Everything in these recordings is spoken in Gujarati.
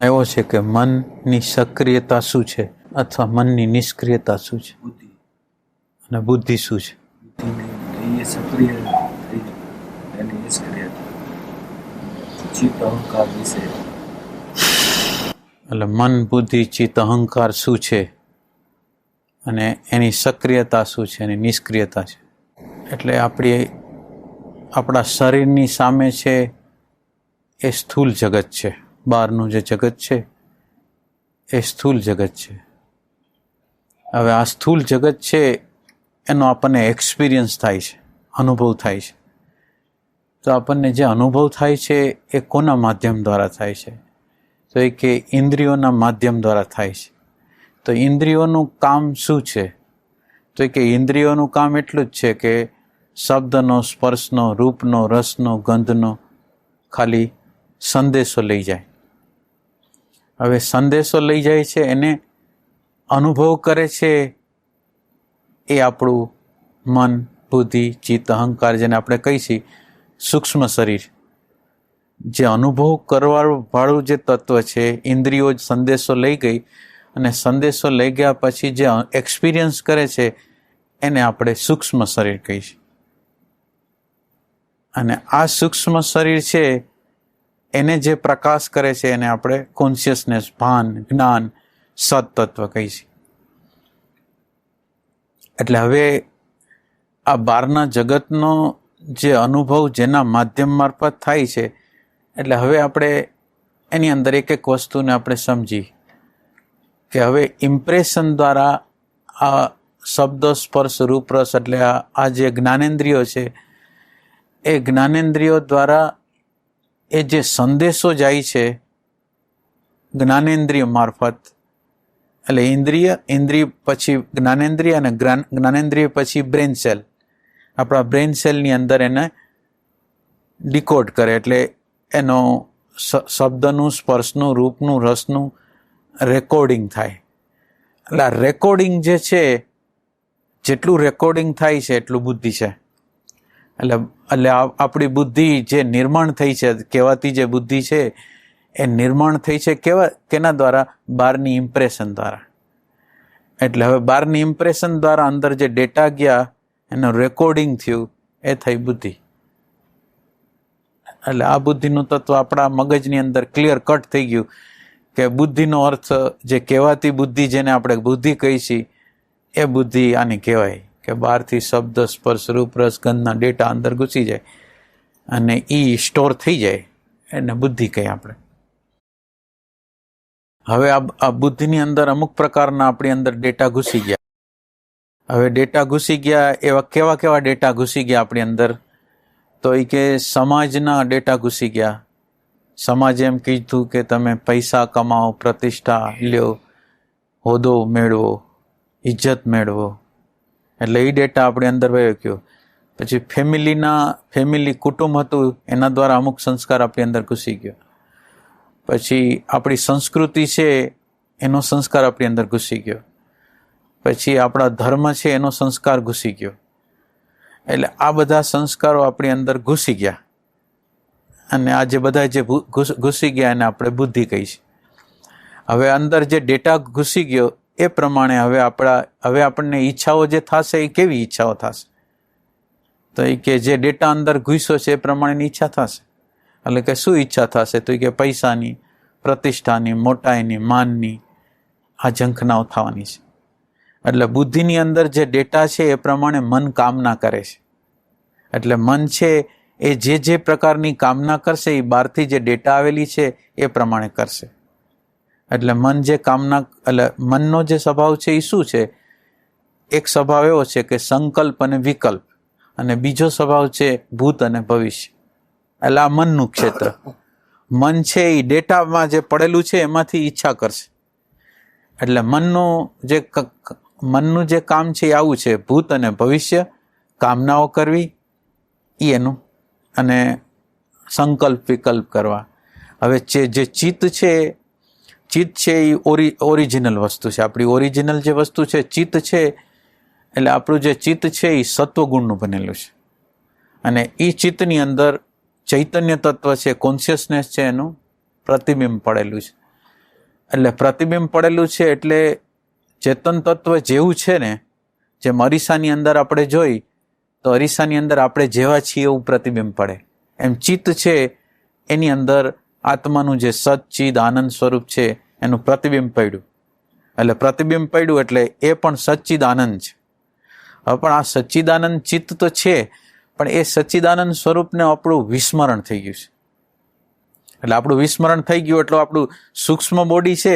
એવો છે કે મનની સક્રિયતા શું છે અથવા મનની નિષ્ક્રિયતા શું છે બુદ્ધિ અને બુદ્ધિ શું છે? બુદ્ધિને એ સક્રિય થઈ એની નિષ્ક્રિય ચિત્ત અહંકાર વિશે. એટલે મન, બુદ્ધિ, ચિત્ત, અહંકાર શું છે અને એની સક્રિયતા શું છે, એની નિષ્ક્રિયતા છે. એટલે આપણા શરીરની સામે છે એ સ્થૂલ જગત છે. બહારનું જે જગત છે એ સ્થૂલ જગત છે. હવે આ સ્થૂલ જગત છે એનો આપણને એક્સપિરિયન્સ થાય છે, અનુભવ થાય છે. તો આપણને જે અનુભવ થાય છે એ કોના માધ્યમ દ્વારા થાય છે? તો એ કે ઇન્દ્રિયોના માધ્યમ દ્વારા થાય છે. તો ઇન્દ્રિયોનું કામ શું છે? તો એ કે ઇન્દ્રિયોનું કામ એટલું જ છે કે શબ્દનો, સ્પર્શનો, રૂપનો, રસનો, ગંધનો ખાલી સંદેશો લઈ જાય. હવે સંદેશો લઈ જાય છે, એને અનુભવ કરે છે એ આપણું મન, બુદ્ધિ, ચિત્ત, અહંકાર, જેને આપણે કહીશું સૂક્ષ્મ શરીર. જે અનુભવ કરવાવાળું જે તત્વ છે, ઇન્દ્રિયો જ સંદેશો લઈ ગઈ અને સંદેશો લઈ ગયા પછી જે એક્સપિરિયન્સ કરે છે એને આપણે સૂક્ષ્મ શરીર કહીશું. અને આ સૂક્ષ્મ શરીર છે એને જે પ્રકાશ કરે છે એને આપણે કોન્શિયસનેસ, ભાન, જ્ઞાન, સત્તત્વ કહીશું. એટલે હવે આ બહારના જગતનો જે અનુભવ જેના માધ્યમ મારફત થાય છે, એટલે હવે આપણે એની અંદર એક એક વસ્તુને આપણે સમજી કે હવે ઇમ્પ્રેશન દ્વારા આ શબ્દ, સ્પર્શ, રૂપ, રસ એટલે આ જે જ્ઞાનેન્દ્રિયો છે એ જ્ઞાનેન્દ્રિયો દ્વારા એ જે સંદેશો જાય છે જ્ઞાનેન્દ્રિય મારફત, એટલે ઇન્દ્રિય પછી જ્ઞાનેન્દ્રિય અને જ્ઞાનેન્દ્રિય પછી બ્રેન સેલ, આપણા બ્રેન સેલની અંદર એને ડિકોડ કરે. એટલે એનો શબ્દનું, સ્પર્શનું, રૂપનું, રસનું રેકોર્ડિંગ થાય. એટલે આ રેકોર્ડિંગ જે છે, જેટલું રેકોર્ડિંગ થાય છે એટલું બુદ્ધિ છે. એટલે આપણી બુદ્ધિ જે નિર્માણ થઈ છે, કહેવાતી જે બુદ્ધિ છે એ નિર્માણ થઈ છે કેના દ્વારા? બહારની ઇમ્પ્રેશન દ્વારા. એટલે હવે બહારની ઇમ્પ્રેશન દ્વારા અંદર જે ડેટા ગયા એનું રેકોર્ડિંગ થયું એ થઈ બુદ્ધિ. એટલે આ બુદ્ધિનું તત્વ આપણા મગજની અંદર ક્લિયર કટ થઈ ગયું કે બુદ્ધિનો અર્થ જે કહેવાતી બુદ્ધિ, જેને આપણે બુદ્ધિ કહી છીએ, એ બુદ્ધિ આની કહેવાય કે બહારથી શબ્દ, સ્પર્શ, રૂપ, રસ, ગંધના ડેટા અંદર ઘૂસી જાય અને એ સ્ટોર થઈ જાય એને બુદ્ધિ કહીએ આપણે. હવે આ બુદ્ધિની અંદર અમુક પ્રકારના આપણી અંદર ડેટા ઘૂસી ગયા. હવે ડેટા ઘૂસી ગયા એવા કેવા ડેટા ઘૂસી ગયા આપણી અંદર? તો એ કે સમાજના ડેટા ઘૂસી ગયા. સમાજે એમ કીધું કે તમે પૈસા કમાઓ, પ્રતિષ્ઠા લ્યો, હોદ્દો મેળવો, ઇજ્જત મેળવો. એટલે એ ડેટા આપણી અંદર વયો ગયો. પછી ફેમિલી કુટુંબ હતું એના દ્વારા અમુક સંસ્કાર આપણી અંદર ઘૂસી ગયો. પછી આપણી સંસ્કૃતિ છે એનો સંસ્કાર આપણી અંદર ઘૂસી ગયો. પછી આપણા ધર્મ છે એનો સંસ્કાર ઘૂસી ગયો. એટલે આ બધા સંસ્કારો આપણી અંદર ઘૂસી ગયા અને આ જે બધા જે ઘૂસી ગયા એને આપણે બુદ્ધિ કહીશું. હવે અંદર જે ડેટા ઘૂસી ગયો એ પ્રમાણે હવે આપણને ઈચ્છાઓ જે થશે એ કેવી ઈચ્છાઓ થશે? તો એ કે જે ડેટા અંદર ઘૂસ્યો છે એ પ્રમાણેની ઈચ્છા થશે. એટલે કે શું ઈચ્છા થશે? તો એ કે પૈસાની, પ્રતિષ્ઠાની, મોટાઈની, માનની આ ઝંખનાઓ થવાની છે. એટલે બુદ્ધિની અંદર જે ડેટા છે એ પ્રમાણે મન કામના કરે છે. એટલે મન છે એ જે પ્રકારની કામના કરશે એ બહારથી જે ડેટા આવેલી છે એ પ્રમાણે કરશે. એટલે મનનો જે સ્વભાવ છે એ શું છે? એક સ્વભાવ એવો છે કે સંકલ્પ અને વિકલ્પ, અને બીજો સ્વભાવ છે ભૂત અને ભવિષ્ય. એટલે આ મનનું ક્ષેત્ર. મન છે એ ડેટામાં જે પડેલું છે એમાંથી ઈચ્છા કરશે. એટલે મનનું જે કામ છે એ આવું છે, ભૂત અને ભવિષ્ય, કામનાઓ કરવી એનું, અને સંકલ્પ વિકલ્પ કરવા. હવે જે ચિત્ત છે એ ઓરિજિનલ વસ્તુ છે. આપણી ઓરિજિનલ જે વસ્તુ છે ચિત્ત છે, એટલે આપણું જે ચિત્ત છે એ સત્વગુણનું બનેલું છે. અને એ ચિત્તની અંદર ચૈતન્ય તત્વ છે, કોન્શિયસનેસ છે, એનું પ્રતિબિંબ પડેલું છે. એટલે પ્રતિબિંબ પડેલું છે એટલે ચેતન તત્વ જેવું છે ને, જેમ અરીસાની અંદર આપણે જોઈ તો અરીસાની અંદર આપણે જેવા છીએ એવું પ્રતિબિંબ પડે, એમ ચિત્ત છે એની અંદર આત્માનું જે સચ્ચિદ આનંદ સ્વરૂપ છે એનું પ્રતિબિંબ પડ્યું. એટલે પ્રતિબિંબ પડ્યું એટલે એ પણ સચ્ચિદ આનંદ છે. હવે પણ આ સચ્ચિદાનંદ ચિત્ત તો છે, પણ એ સચ્ચિદાનંદ સ્વરૂપને આપણું વિસ્મરણ થઈ ગયું છે. એટલે આપણું વિસ્મરણ થઈ ગયું એટલે આપણું સૂક્ષ્મ બોડી છે,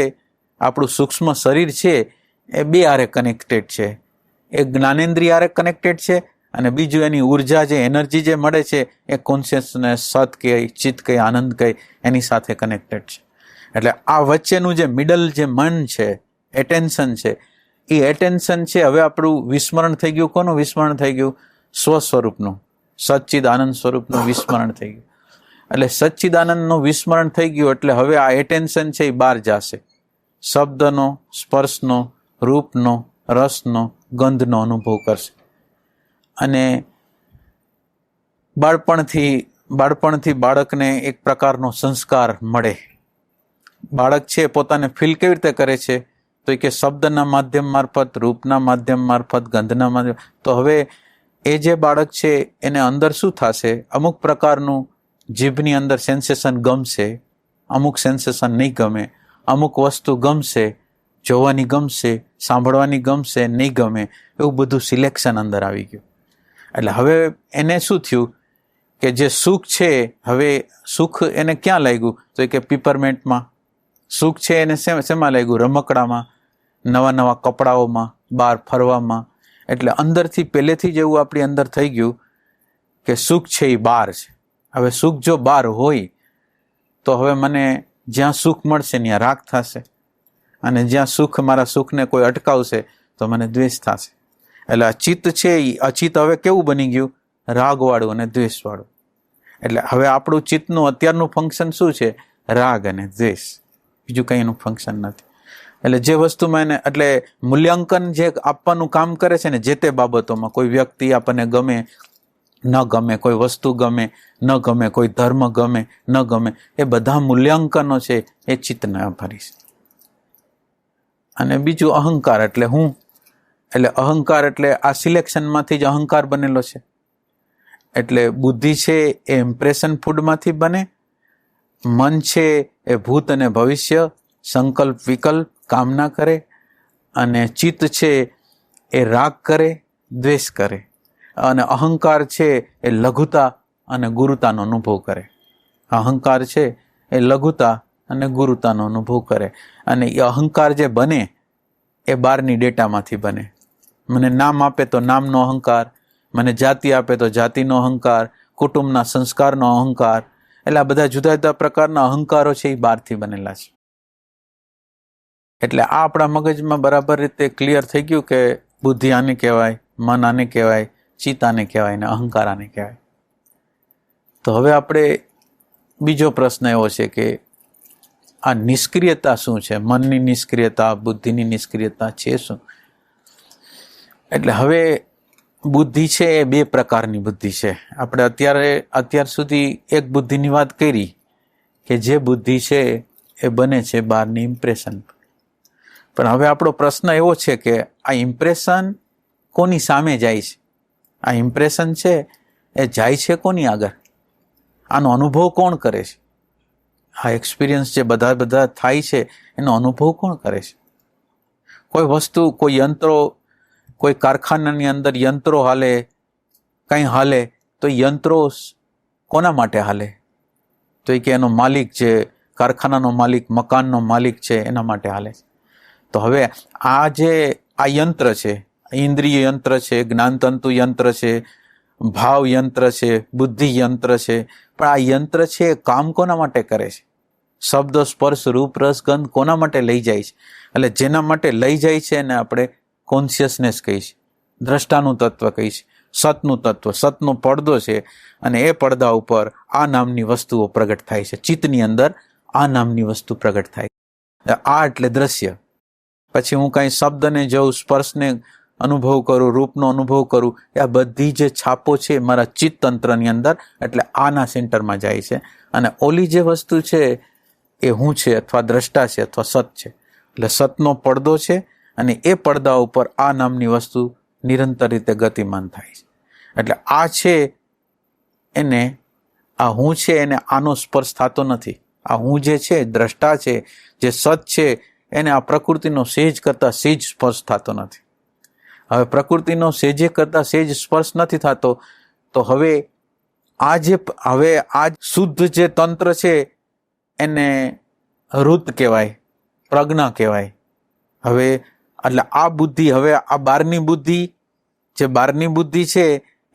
આપણું સૂક્ષ્મ શરીર છે, એ બે આરે કનેક્ટેડ છે. એક જ્ઞાનેન્દ્રિય આરે કનેક્ટેડ છે અને બીજું એની ઉર્જા જે એનર્જી જે મળે છે એ કોન્શિયસનેસ સત કહે, ચિત્ત કહે, આનંદ કહે એની સાથે કનેક્ટેડ છે. એટલે આ વચ્ચેનું જે મિડલ જે મન છે, એટેન્શન છે, એ એટેન્શન છે હવે આપણું વિસ્મરણ થઈ ગયું. કોનું વિસ્મરણ થઈ ગયું? સ્વ સ્વરૂપનું, સચ્ચિદ આનંદ સ્વરૂપનું વિસ્મરણ થઈ ગયું. એટલે સચ્ચિદાનંદનું વિસ્મરણ થઈ ગયું એટલે હવે આ એટેન્શન છે એ બહાર જશે. શબ્દનો, સ્પર્શનો, રૂપનો, રસનો, ગંધનો અનુભવ કરશે. અને બાળપણથી બાળકને એક પ્રકારનો સંસ્કાર મળે. બાળક છે પોતાને ફીલ કેવી રીતે કરે છે? તો કે શબ્દના માધ્યમ મારફત, રૂપના માધ્યમ મારફત, ગંધના માધ્યમ. તો હવે એ જે બાળક છે એને અંદર શું થશે? અમુક પ્રકારનું જીભની અંદર સેન્સેશન ગમશે, અમુક સેન્સેશન નહીં ગમે, અમુક વસ્તુ ગમશે, જોવાની ગમશે, સાંભળવાની ગમશે, નહીં ગમે, એવું બધું સિલેક્શન અંદર આવી ગયું. એટલે હવે એને શું થયું કે જે સુખ છે, હવે સુખ એને ક્યાં લાગ્યું? તો કે પીપરમેન્ટમાં. સુખ છે એને શેમાં લાગ્યું? રમકડામાં, નવા નવા કપડાઓમાં, બહાર ફરવામાં. એટલે અંદરથી પહેલેથી જ એવું આપણી અંદર થઈ ગયું કે સુખ છે એ બહાર છે. હવે સુખ જો બહાર હોય તો હવે મને જ્યાં સુખ મળશે ત્યાં રાગ થશે, અને જ્યાં સુખ, મારા સુખને કોઈ અટકાવશે તો મને દ્વેષ થશે. એટલે આ ચિત્ત છે એ અચિત હવે કેવું બની ગયું? રાગવાળું અને દ્વેષવાળું. એટલે હવે આપણું ચિત્તનું અત્યારનું ફંક્શન શું છે? રાગ અને દ્વેષ, બીજું કંઈ એનું ફંક્શન નથી. એટલે જે વસ્તુમાં એને, એટલે મૂલ્યાંકન જે આપવાનું કામ કરે છે ને જે તે બાબતોમાં, કોઈ વ્યક્તિ આપણને ગમે ન ગમે, કોઈ વસ્તુ ગમે ન ગમે, કોઈ ધર્મ ગમે ન ગમે, એ બધા મૂલ્યાંકનો છે એ ચિત્તને આભારી છે. અને બીજું અહંકાર એટલે હું. એટલે અહંકાર એટલે આ સિલેક્શનમાંથી જ અહંકાર બનેલો છે. એટલે બુદ્ધિ છે એ ઇમ્પ્રેશન ફૂડમાંથી બને, મન છે એ ભૂત અને ભવિષ્ય, સંકલ્પ વિકલ્પ, કામના કરે, અને ચિત્ત છે એ રાગ કરે, દ્વેષ કરે, અને અહંકાર છે એ લઘુતા અને ગુરુતાનો અનુભવ કરે. અહંકાર છે એ લઘુતા અને ગુરુતાનો અનુભવ કરે. અને એ અહંકાર જે બને એ બહારની ડેટામાંથી બને. મને નામ આપે તો નામનો અહંકાર, મને જાતિ આપે તો જાતિનો અહંકાર, કુટુંબના સંસ્કારનો અહંકાર. એટલે આ બધા જુદા જુદા પ્રકારના અહંકારો છે એ બહારથી બનેલા છે. એટલે આ આપણા મગજમાં બરાબર રીતે ક્લિયર થઈ ગયું કે બુદ્ધિ આને કહેવાય, મન આને કહેવાય, ચિત્ત આને કહેવાય ને અહંકાર આને કહેવાય. તો હવે આપણે બીજો પ્રશ્ન એવો છે કે આ નિષ્ક્રિયતા શું છે? મનની નિષ્ક્રિયતા, બુદ્ધિની નિષ્ક્રિયતા છે શું? એટલે હવે બુદ્ધિ છે એ બે પ્રકારની બુદ્ધિ છે. આપણે અત્યાર સુધી એક બુદ્ધિની વાત કરી કે જે બુદ્ધિ છે એ બને છે બહારની ઇમ્પ્રેશન. પણ હવે આપણો પ્રશ્ન એવો છે કે આ ઇમ્પ્રેશન કોની સામે જાય છે? આ ઇમ્પ્રેશન છે એ જાય છે કોની આગળ? આનો અનુભવ કોણ કરે છે? આ એક્સપિરિયન્સ જે બધા થાય છે એનો અનુભવ કોણ કરે છે? કોઈ વસ્તુ, કોઈ યંત્રો, કોઈ કારખાનાની અંદર યંત્રો હાલે, કંઈ હાલે તો યંત્રો કોના માટે હાલે? તો કે એનો માલિક છે, કારખાનાનો માલિક, મકાનનો માલિક છે, એના માટે હાલે છે. તો હવે આ જે આ યંત્ર છે, ઇન્દ્રિય યંત્ર છે, જ્ઞાનતંતુ યંત્ર છે, ભાવ યંત્ર છે, બુદ્ધિ યંત્ર છે, પણ આ યંત્ર છે એ કામ કોના માટે કરે છે? શબ્દ, સ્પર્શ, રૂપ, રસ, ગંધ કોના માટે લઈ જાય છે? એટલે જેના માટે લઈ જાય છે એને આપણે કોન્શિયસનેસ કહી છે, દ્રષ્ટાનું તત્વ કહી છે, સતનું તત્વ, સતનો પડદો છે, અને એ પડદા ઉપર આ નામની વસ્તુઓ પ્રગટ થાય છે. ચિત્તની અંદર આ નામની વસ્તુ પ્રગટ થાય છે. આ એટલે દ્રશ્ય. પછી હું કાંઈ શબ્દને જોઉં, સ્પર્શને અનુભવ કરું, રૂપનો અનુભવ કરું, એ આ બધી જે છાપો છે મારા ચિત્ત તંત્રની અંદર, એટલે આના સેન્ટરમાં જાય છે. અને ઓલી જે વસ્તુ છે એ હું છે અથવા દ્રષ્ટા છે અથવા સત છે. એટલે સતનો પડદો છે અને એ પડદા ઉપર આ નામની વસ્તુ નિરંતર રીતે ગતિમાન થાય છે. એટલે આ છે એને, આ હું છે એને આનો સ્પર્શ થતો નથી. આ હું જે છે, દ્રષ્ટા છે, જે સત છે, એને આ પ્રકૃતિનો સેજ કરતા સેજ સ્પર્શ થતો નથી. હવે પ્રકૃતિનો સેજે કરતા સેજ સ્પર્શ નથી થતો, તો હવે આ શુદ્ધ જે તંત્ર છે એને ઋત કહેવાય, પ્રજ્ઞા કહેવાય. હવે એટલે આ બુદ્ધિ, હવે આ બહારની બુદ્ધિ, જે બહારની બુદ્ધિ છે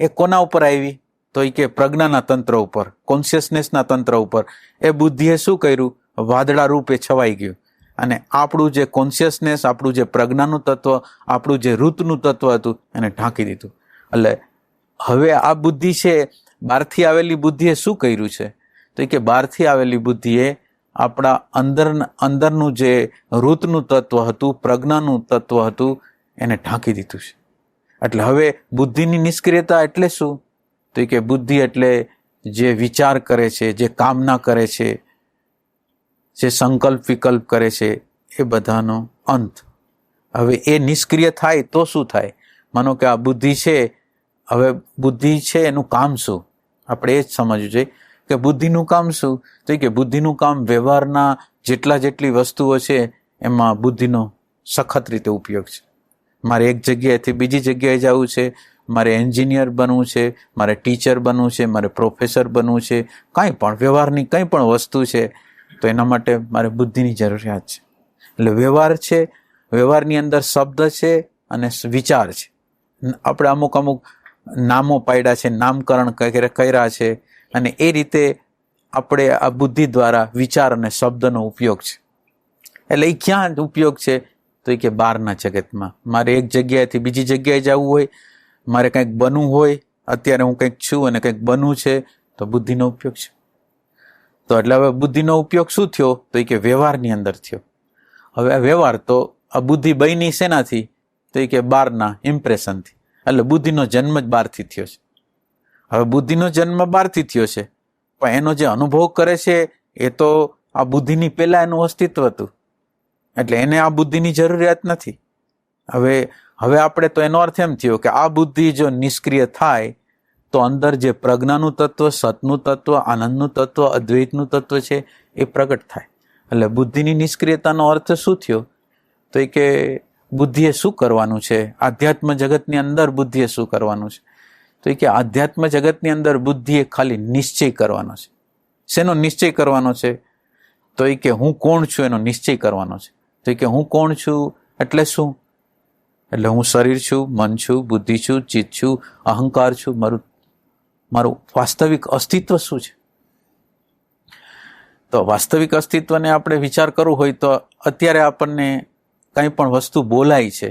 એ કોના ઉપર આવી? તો એ કે પ્રજ્ઞાના તંત્ર ઉપર, કોન્શિયસનેસના તંત્ર ઉપર. એ બુદ્ધિએ શું કર્યું? વાદળા રૂપે છવાઈ ગયું અને આપણું જે કોન્શિયસનેસ, આપણું જે પ્રજ્ઞાનું તત્વ, આપણું જે ઋતનું તત્વ હતું એને ઢાંકી દીધું. એટલે હવે આ બુદ્ધિ છે, બહારથી આવેલી બુદ્ધિએ શું કર્યું છે? તો એ કે બહારથી આવેલી બુદ્ધિએ આપણા અંદરનું જે ઋતનું તત્વ હતું, પ્રજ્ઞાનું તત્વ હતું, એને ઢાંકી દીધું છે. એટલે હવે બુદ્ધિની નિષ્ક્રિયતા એટલે શું? તો એ કે બુદ્ધિ એટલે જે વિચાર કરે છે, જે કામના કરે છે, જે સંકલ્પ વિકલ્પ કરે છે, એ બધાનો અંત. હવે એ નિષ્ક્રિય થાય તો શું થાય? માનો કે આ બુદ્ધિ છે, હવે બુદ્ધિ છે એનું કામ શું? આપણે એ જ સમજવું જોઈએ કે બુદ્ધિનું કામ શું? તો એ કે બુદ્ધિનું કામ વ્યવહારના જેટલી વસ્તુઓ છે એમાં બુદ્ધિનો સખત રીતે ઉપયોગ છે. મારે એક જગ્યાએથી બીજી જગ્યાએ જવું છે, મારે એન્જિનિયર બનવું છે, મારે ટીચર બનવું છે, મારે પ્રોફેસર બનવું છે, કાંઈ પણ વ્યવહારની કંઈ પણ વસ્તુ છે, તો એના માટે મારે બુદ્ધિની જરૂરિયાત છે. એટલે વ્યવહાર છે, વ્યવહારની અંદર શબ્દ છે અને વિચાર છે. આપણે અમુક નામો પાડ્યા છે, નામકરણ કર્યા છે, અને એ રીતે આપણે આ બુદ્ધિ દ્વારા વિચાર અને શબ્દનો ઉપયોગ છે. એટલે એ ક્યાં ઉપયોગ છે? તો એ કે બહારના જગતમાં. મારે એક જગ્યાએથી બીજી જગ્યાએ જવું હોય, મારે કંઈક બનવું હોય, અત્યારે હું કંઈક છું અને કંઈક બનવું છે, તો બુદ્ધિનો ઉપયોગ છે. તો એટલે હવે બુદ્ધિનો ઉપયોગ શું થયો? તો એ કે વ્યવહારની અંદર થયો. હવે આ વ્યવહાર તો આ બુદ્ધિ બની શેનાથી? તો એ કે બહારના ઇમ્પ્રેશનથી. એટલે બુદ્ધિનો જન્મ જ બહારથી થયો છે. હવે બુદ્ધિનો જન્મ બહારથી થયો છે, પણ એનો જે અનુભવ કરે છે એ તો આ બુદ્ધિની પહેલા એનું અસ્તિત્વ હતું. એટલે એને આ બુદ્ધિની જરૂરિયાત નથી. હવે આપણે તો એનો અર્થ એમ થયો કે આ બુદ્ધિ જો નિષ્ક્રિય થાય તો અંદર જે પ્રજ્ઞાનું તત્વ, સતનું તત્વ, આનંદનું તત્વ, અદ્વૈતનું તત્વ છે એ પ્રગટ થાય. એટલે બુદ્ધિની નિષ્ક્રિયતાનો અર્થ શું થયો? તો એ કે બુદ્ધિએ શું કરવાનું છે? આધ્યાત્મ જગતની અંદર બુદ્ધિએ શું કરવાનું છે? તો એ કે આધ્યાત્મ જગતની અંદર બુદ્ધિએ ખાલી નિશ્ચય કરવાનો છે. શેનો નિશ્ચય કરવાનો છે? તો એ કે હું કોણ છું એનો નિશ્ચય કરવાનો છે. તો એ કે હું કોણ છું એટલે શું? એટલે હું શરીર છું, મન છું, બુદ્ધિ છું, ચિત્ત છું, અહંકાર છું, મારું વાસ્તવિક અસ્તિત્વ શું છે? તો વાસ્તવિક અસ્તિત્વને આપણે વિચાર કરવો હોય તો અત્યારે આપણને કંઈ પણ વસ્તુ બોલાય છે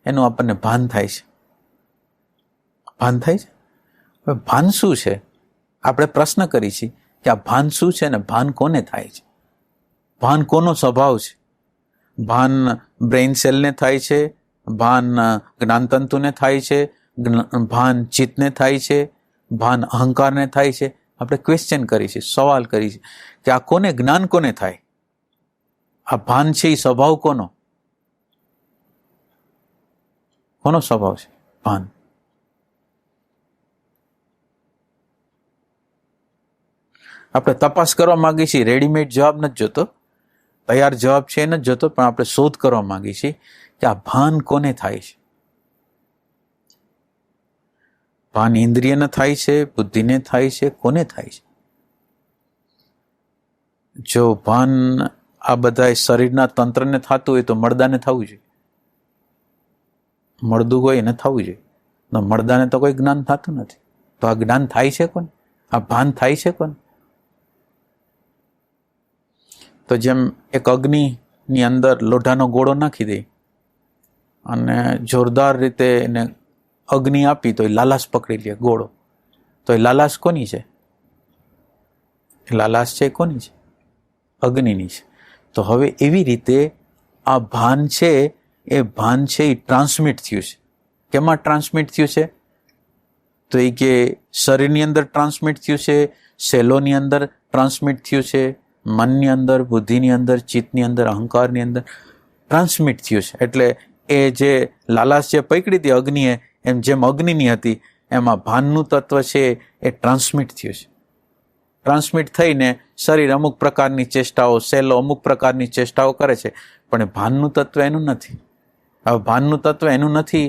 એનું આપણને ભાન થાય છે. ભાન થાય છે. હવે ભાન શું છે? આપણે પ્રશ્ન કરી છીએ કે આ ભાન શું છે અને ભાન કોને થાય છે? ભાન કોનો સ્વભાવ છે? ભાન બ્રેઇન સેલને થાય છે, ભાન જ્ઞાનતંતુને થાય છે, ભાન ચિત્તને થાય છે, ભાન અહંકારને થાય છે. આપણે ક્વેશ્ચન કરી છે, સવાલ કરી છે કે આ કોને, જ્ઞાન કોને થાય? આ ભાન છે એ સ્વભાવ કોનો સ્વભાવ છે? ભાન. આપણે તપાસ કરવા માંગીએ છીએ, રેડીમેડ જવાબ નથી જોતો, તૈયાર જવાબ છે એ નથી જોતો, પણ આપણે શોધ કરવા માંગીએ છીએ કે આ ભાન કોને થાય છે? ભાન ઇન્દ્રિયને થાય છે, બુદ્ધિને થાય છે, કોને થાય છે? જો ભાન આ બધા શરીરના તંત્રને થતું હોય તો મળદાને થવું જોઈએ. મળદું હોય એને થવું જોઈએ. મળદાને તો કોઈ જ્ઞાન થતું નથી. તો આ જ્ઞાન થાય છે કોને? આ ભાન થાય છે કોને? તો જેમ એક અગ્નિની અંદર લોઢાનો ગોળો નાખી દે અને જોરદાર રીતે એને અગ્નિ આપી તો એ લાલાશ પકડી લે ગોળો, તો એ લાલાશ કોની છે? એ લાલાશ છે કોની છે? અગ્નિની છે. તો હવે એવી રીતે આ ભાન છે એ ટ્રાન્સમિટ થયું છે. કેમાં ટ્રાન્સમિટ થયું છે? તો એ કે શરીરની અંદર ટ્રાન્સમિટ થયું છે, સેલોની અંદર ટ્રાન્સમિટ થયું છે, મનની અંદર, બુદ્ધિની અંદર, ચિત્તની અંદર, અહંકારની અંદર ટ્રાન્સમિટ થયું છે. એટલે એ જે લાલાશ જે પકડી હતી અગ્નિએ, એમ જેમ અગ્નિની હતી એમાં ભાનનું તત્વ છે એ ટ્રાન્સમિટ થયું છે. ટ્રાન્સમિટ થઈને શરીર અમુક પ્રકારની ચેષ્ટાઓ, સેલો અમુક પ્રકારની ચેષ્ટાઓ કરે છે, પણ ભાનનું તત્વ એનું નથી. હવે ભાનનું તત્વ એનું નથી,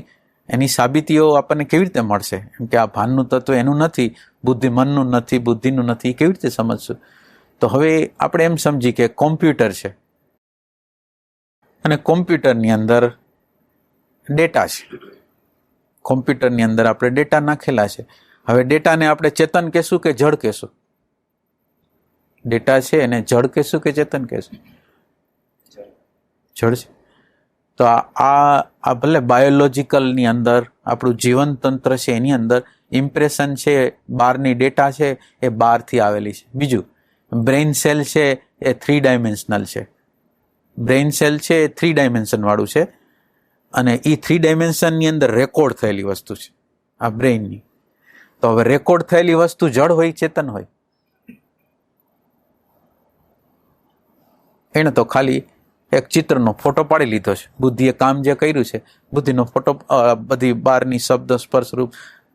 એની સાબિતીઓ આપણને કેવી રીતે મળશે? એમ કે આ ભાનનું તત્વ એનું નથી, બુદ્ધિ મનનું નથી, બુદ્ધિનું નથી, કેવી રીતે સમજશું? તો હવે આપણે એમ સમજી કે કોમ્પ્યુટર છે અને કોમ્પ્યુટરની અંદર ડેટા છે. કોમ્પ્યુટરની અંદર આપણે ડેટા નાખેલા છે. હવે ડેટાને આપણે ચેતન કહેશું કે જડ કહેશું? ડેટા છે એને જડ કહેશું કે ચેતન કહેશું? જડ છે. તો આ ભલે બાયોલોજીકલની અંદર આપણું જીવન તંત્ર છે એની અંદર ઇમ્પ્રેશન છે, બહારની ડેટા છે એ બહારથી આવેલી છે. બીજું, બ્રેઇન સેલ છે એ 3 ડાયમેન્શનલ છે. બ્રેઇન સેલ છે એ 3 ડાયમેન્શન વાળું છે અને એ 3 ડાયમેન્શનની અંદર રેકોર્ડ થયેલી વસ્તુ છે આ બ્રેઇનની. તો હવે રેકોર્ડ થયેલી વસ્તુ જડ હોય, ચેતન હોય? એને તો ખાલી એક ચિત્રનો ફોટો પાડી લીધો છે. બુદ્ધિએ કામ જે કર્યું છે, બુદ્ધિનો ફોટો, બધી બહારની શબ્દ, સ્પર્શ, રૂપ,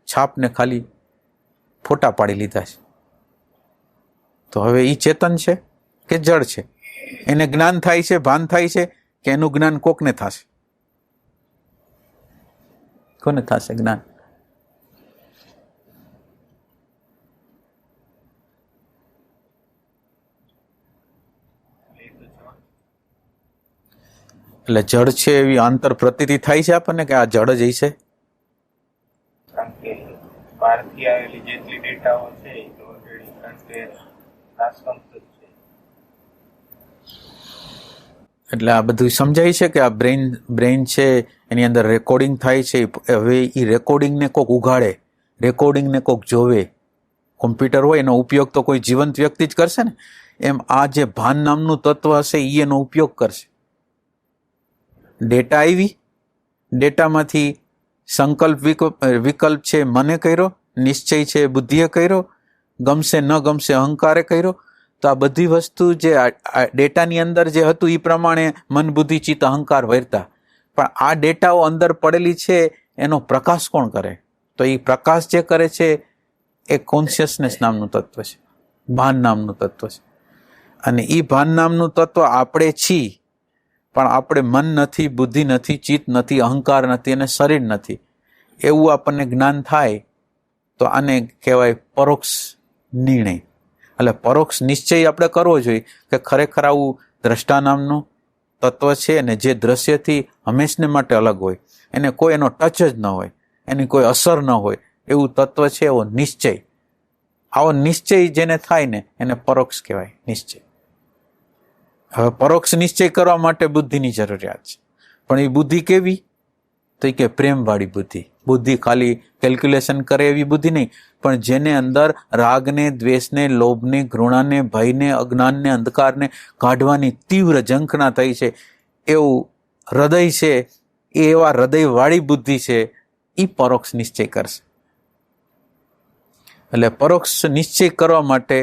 છાપને ખાલી ફોટા પાડી લીધા છે. તો હવે એ ચેતન છે કે જડ છે? એને જ્ઞાન થાય છે, ભાન થાય છે કે એનું જ્ઞાન કોકને થશે? કોને થશે જ્ઞાન? એટલે જડ છે એવી આંતર પ્રતીતિ થાય છે આપણને કે આ જડ જ છે? કારણ કે બહારથી આવેલી જેટલી ડેટાઓ છે એ તો ઓલરેડી કારણ કે નાશવંત જ છે. એટલે આ બધું સમજાય છે કે આ બ્રેઇન છે એની અંદર રેકોર્ડિંગ થાય છે. હવે એ રેકોર્ડિંગને કોક ઉઘાડે, રેકોર્ડિંગને કોક જોવે. કોમ્પ્યુટર હોય એનો ઉપયોગ તો કોઈ જીવંત વ્યક્તિ જ કરશે ને. એમ આ જે ભાન નામનું તત્વ હશે એ એનો ઉપયોગ કરશે. ડેટા આવી, ડેટામાંથી સંકલ્પ વિકલ્પ છે મને કર્યો, નિશ્ચય છે બુદ્ધિએ કર્યો, ગમશે ન ગમશે અહંકારે કર્યો. તો આ બધી વસ્તુ જે ડેટાની અંદર જે હતું એ પ્રમાણે મન, બુદ્ધિ, ચિત્ત, અહંકાર વર્તા. પણ આ ડેટાઓ અંદર પડેલી છે એનો પ્રકાશ કોણ કરે? તો એ પ્રકાશ જે કરે છે એ કોન્શિયસનેસ નામનું તત્વ છે, ભાન નામનું તત્વ છે. અને એ ભાન નામનું તત્વ આપણે છીએ, પણ આપણે મન નથી, બુદ્ધિ નથી, ચિત્ત નથી, અહંકાર નથી અને શરીર નથી એવું આપણને જ્ઞાન થાય તો આને કહેવાય પરોક્ષ નિર્ણય. એટલે પરોક્ષ નિશ્ચય આપણે કરવો જોઈએ કે ખરેખર આવું દ્રષ્ટા નામનું તત્વ છે ને જે દ્રશ્યથી હંમેશને માટે અલગ હોય, એને કોઈ એનો ટચ જ ન હોય, એની કોઈ અસર ન હોય એવું તત્વ છે. એવો નિશ્ચય, આવો નિશ્ચય જેને થાય ને એને પરોક્ષ કહેવાય, નિશ્ચય. હવે પરોક્ષ નિશ્ચય કરવા માટે બુદ્ધિની જરૂરિયાત છે. પણ એ બુદ્ધિ કેવી? તો એ કે પ્રેમવાળી બુદ્ધિ. બુદ્ધિ ખાલી કેલ્ક્યુલેશન કરે એવી બુદ્ધિ નહીં, પણ જેને અંદર રાગને, દ્વેષને, લોભને, ઘૃણાને, ભયને, અજ્ઞાનને, અંધકારને કાઢવાની તીવ્ર ઝંખના થઈ છે એવું હૃદય છે. એ એવા હૃદયવાળી બુદ્ધિ છે એ પરોક્ષ નિશ્ચય કરશે. એટલે પરોક્ષ નિશ્ચય કરવા માટે,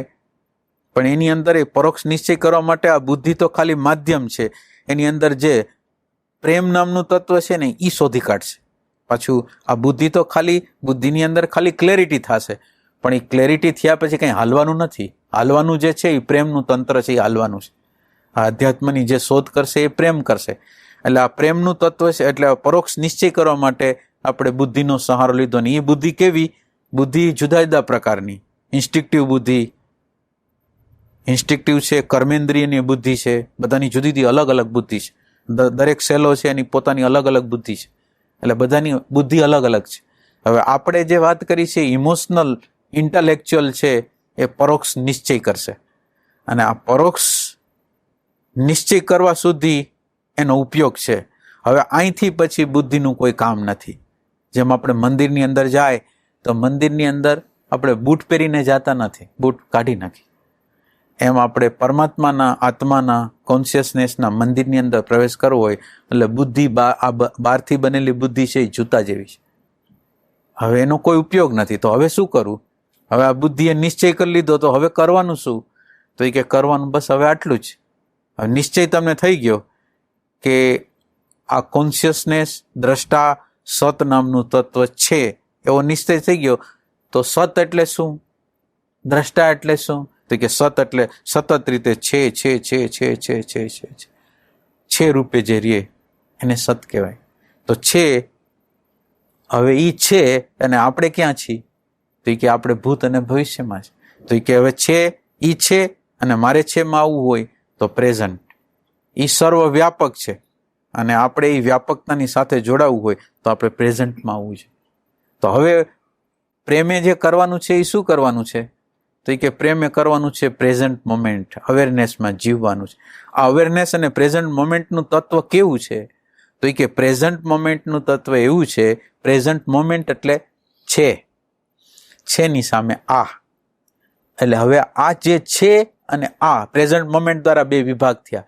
પણ એની અંદર એ પરોક્ષ નિશ્ચય કરવા માટે આ બુદ્ધિ તો ખાલી માધ્યમ છે. એની અંદર જે પ્રેમ નામનું તત્વ છે ને એ શોધી કાઢશે. પાછું આ બુદ્ધિ તો ખાલી, બુદ્ધિની અંદર ખાલી ક્લેરિટી થશે, પણ એ ક્લેરિટી થયા પછી કંઈ હાલવાનું નથી. હાલવાનું જે છે એ પ્રેમનું તંત્ર છે, એ હાલવાનું છે. આ અધ્યાત્મની જે શોધ કરશે એ પ્રેમ કરશે. એટલે આ પ્રેમનું તત્વ છે. એટલે પરોક્ષ નિશ્ચય કરવા માટે આપણે બુદ્ધિનો સહારો લીધો ને એ બુદ્ધિ કેવી? બુદ્ધિ જુદા જુદા પ્રકારની. ઇન્સ્ટિક્ટિવ બુદ્ધિ, ઇન્સ્ટિક્ટિવ છે, કર્મેન્દ્રિયની બુદ્ધિ છે, બધાની જુદી જુદી અલગ અલગ બુદ્ધિ છે. દરેક સેલો છે એની પોતાની અલગ અલગ બુદ્ધિ છે. એટલે બધાની બુદ્ધિ અલગ અલગ છે. હવે આપણે જે વાત કરી છે ઇમોશનલ, ઇન્ટેલેક્ચ્યુઅલ છે એ પરોક્ષ નિશ્ચય કરશે. અને આ પરોક્ષ નિશ્ચય કરવા સુધી એનો ઉપયોગ છે. હવે અહીંથી પછી બુદ્ધિનું કોઈ કામ નથી. જેમ આપણે મંદિરની અંદર જાય તો મંદિરની અંદર આપણે બૂટ પહેરીને જતા નથી, બૂટ કાઢી નાખી. એમ આપણે પરમાત્માના, આત્માના, કોન્શિયસનેસના મંદિરની અંદર પ્રવેશ કરવો હોય એટલે બુદ્ધિ, બહારથી બનેલી બુદ્ધિ છે એ જૂતા જેવી છે. હવે એનો કોઈ ઉપયોગ નથી. તો હવે શું કરવું? હવે આ બુદ્ધિએ નિશ્ચય કરી લીધો તો હવે કરવાનું શું? તો એ કે કરવાનું બસ હવે આટલું જ. હવે નિશ્ચય તમને થઈ ગયો કે આ કોન્શિયસનેસ, દ્રષ્ટા, સત નામનું તત્વ છે એવો નિશ્ચય થઈ ગયો. તો સત એટલે શું? દ્રષ્ટા એટલે શું? તો કે સત એટલે સતત રીતે છે રૂપે જે રે એને સત કહેવાય. તો છે, હવે ઈ છે અને આપણે ક્યાં છીએ? તો કે આપણે ભૂત અને ભવિષ્યમાં છે. તો કે હવે છે, ઈ છે અને મારે છે માં આવવું હોય તો પ્રેઝન્ટ. ઈ સર્વવ્યાપક છે અને આપણે એ વ્યાપકતાની સાથે જોડાવવું હોય તો આપણે પ્રેઝન્ટમાં આવવું છે. તો હવે પ્રેમે જે કરવાનું છે એ શું કરવાનું છે? તો કે પ્રેમે કરવાનું છે પ્રેઝન્ટ મોમેન્ટ, અવેરનેસમાં જીવવાનું છે. આ અવેરનેસ અને પ્રેઝન્ટ મોમેન્ટનું તત્વ કેવું છે? તો કે પ્રેઝન્ટ મોમેન્ટનું તત્વ એવું છે, પ્રેઝન્ટ મોમેન્ટ એટલે છે ની સામે આ. એટલે હવે આ જે છે અને આ પ્રેઝન્ટ મોમેન્ટ દ્વારા બે વિભાગ થયા,